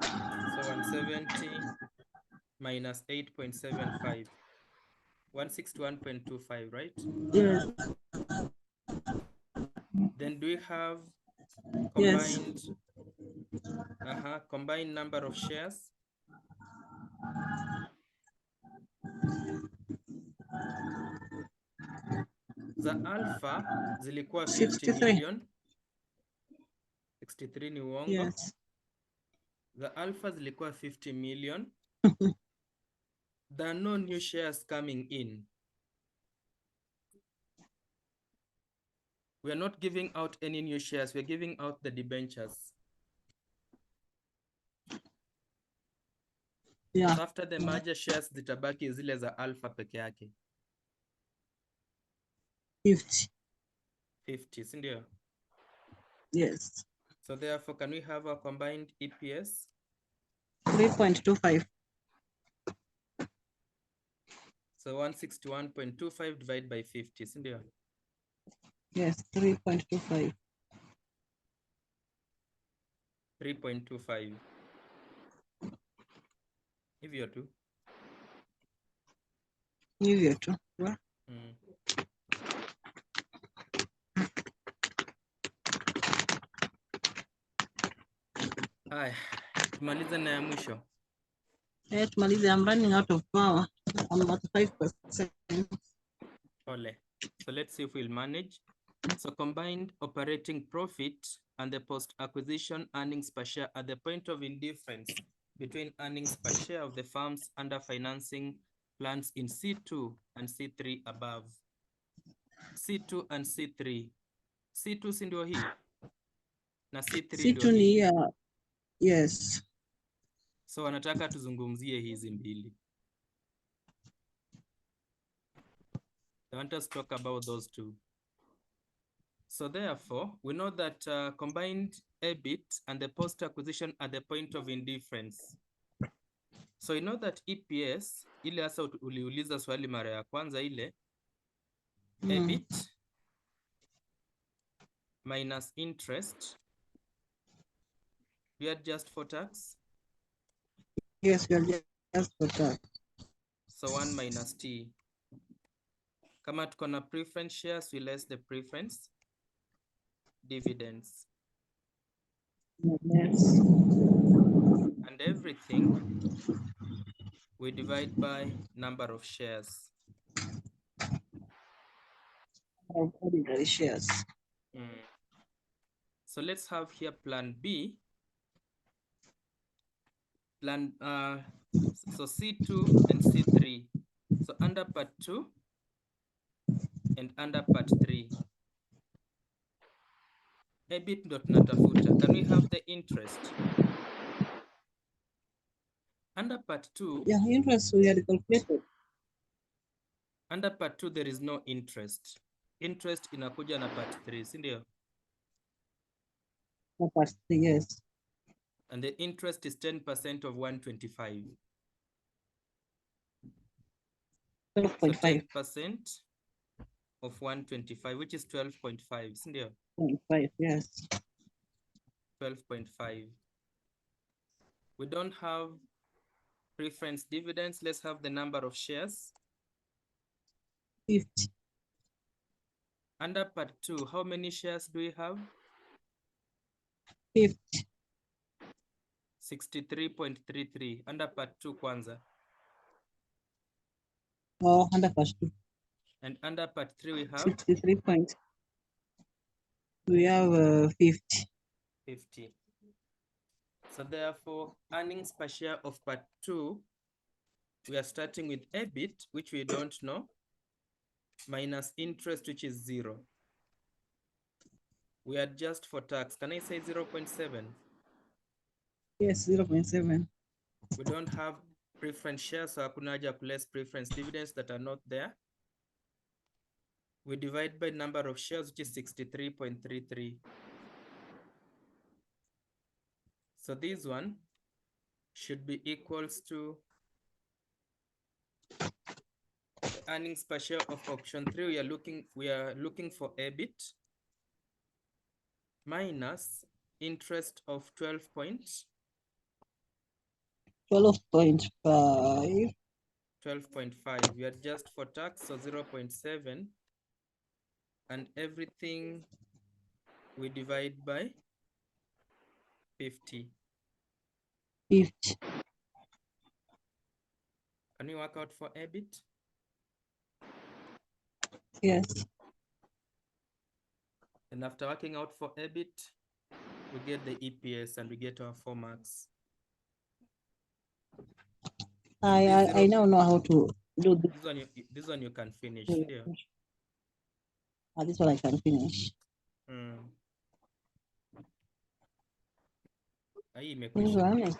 So 170 minus 8.75. 161.25, right? Yes. Then do we have Yes. combined number of shares? za alpha zilikuwa 50 63. million. 63 ni uongo. Yes. The alpha zilikuwa 50 million. There are no new shares coming in. We are not giving out any new shares. We're giving out the debentures. Yeah. So after the merger, shares zitabaki zile za alpha peke yake. 50. 50, si ndio? Yes. So therefore, can we have a combined EPS? 3.25. So 161.25 divided by 50, si ndio? Yes, 3.25. 3.25. Hivyo tu. Hivyo tu. Haya, tumalize na ya mwisho. Tumalize, I'm running out of power. I'm at 5%. Ole. So let's see if we'll manage. So combined operating profit and the post-acquisition earnings per share at the point of indifference between earnings per share of the firms under financing plans in C2 and C3 above. C2 and C3. C2 si ndio hii? Na C3 ndio C2 ni hii. Yes. So wanataka tuzungumzie hizi mbili. They want us to talk about those two. So therefore, we know that combined EBIT and the post-acquisition at the point of indifference. So you know that EPS, ile hasa uliuliza swali mara ya kwanza ile, EBIT minus interest, we adjust for tax? Yes, we adjust for tax. So 1 minus T. Kama tuko na preference shares, we less the preference dividends. Yes. And everything we divide by number of shares. Of ordinary shares. So let's have here plan B. Plan so C2 and C3. So under part 2 and under part 3. EBIT ndo tunatafuta. Can we have the interest? Under part 2. Yeah, interest we had calculated. Under part 2 there is no interest. Interest inakuja na part 3, si ndio? No, part 3, yes. And the interest is 10% of 125. 12.5. So 10% of 125, which is 12.5, si ndio? 12.5, yes. 12.5. We don't have preference dividends. Let's have the number of shares. 50. Under part 2, how many shares do we have? 50. 63.33. Under part 2 kwanza. Oh, under part 2. And under part 3 we have 63 points. We have 50. 50. So therefore, earnings per share of part 2, we are starting with EBIT, which we don't know, minus interest, which is 0. We adjust for tax. Can I say 0.7? Yes, 0.7. We don't have preference shares, so hakuna haja less preference dividends that are not there. We divide by number of shares, which is 63.33. So this one should be equals to earnings per share of option 3. We are looking for EBIT minus interest of 12.5. 12.5. We adjust for tax, so 0.7. And everything we divide by 50. 50. Can you work out for EBIT? Yes. And after working out for EBIT, we get the EPS and we get our 4 marks. I now know how to do this. This one you can finish. Yeah. Yeah. This one I can finish. Hii This imekwisha. one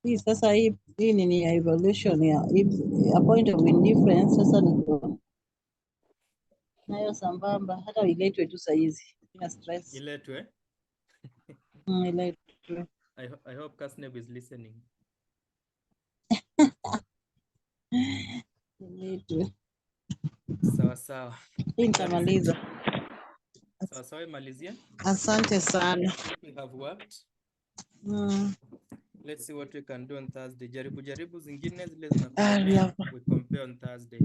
hii sasa hii ni evaluation ya a point of indifference. Sasa niko nayo sambamba, hata iletwe tu saizi, ina stress. Iletwe. Iletwe. I hope Kasnev is listening. Iletwe. Sawa. Hii nitamaliza. Sawa, imalizia. Asante sana. We have worked. Let's see what we can do on Thursday. Jaribu zingine zile zinakuwa we compare on Thursday.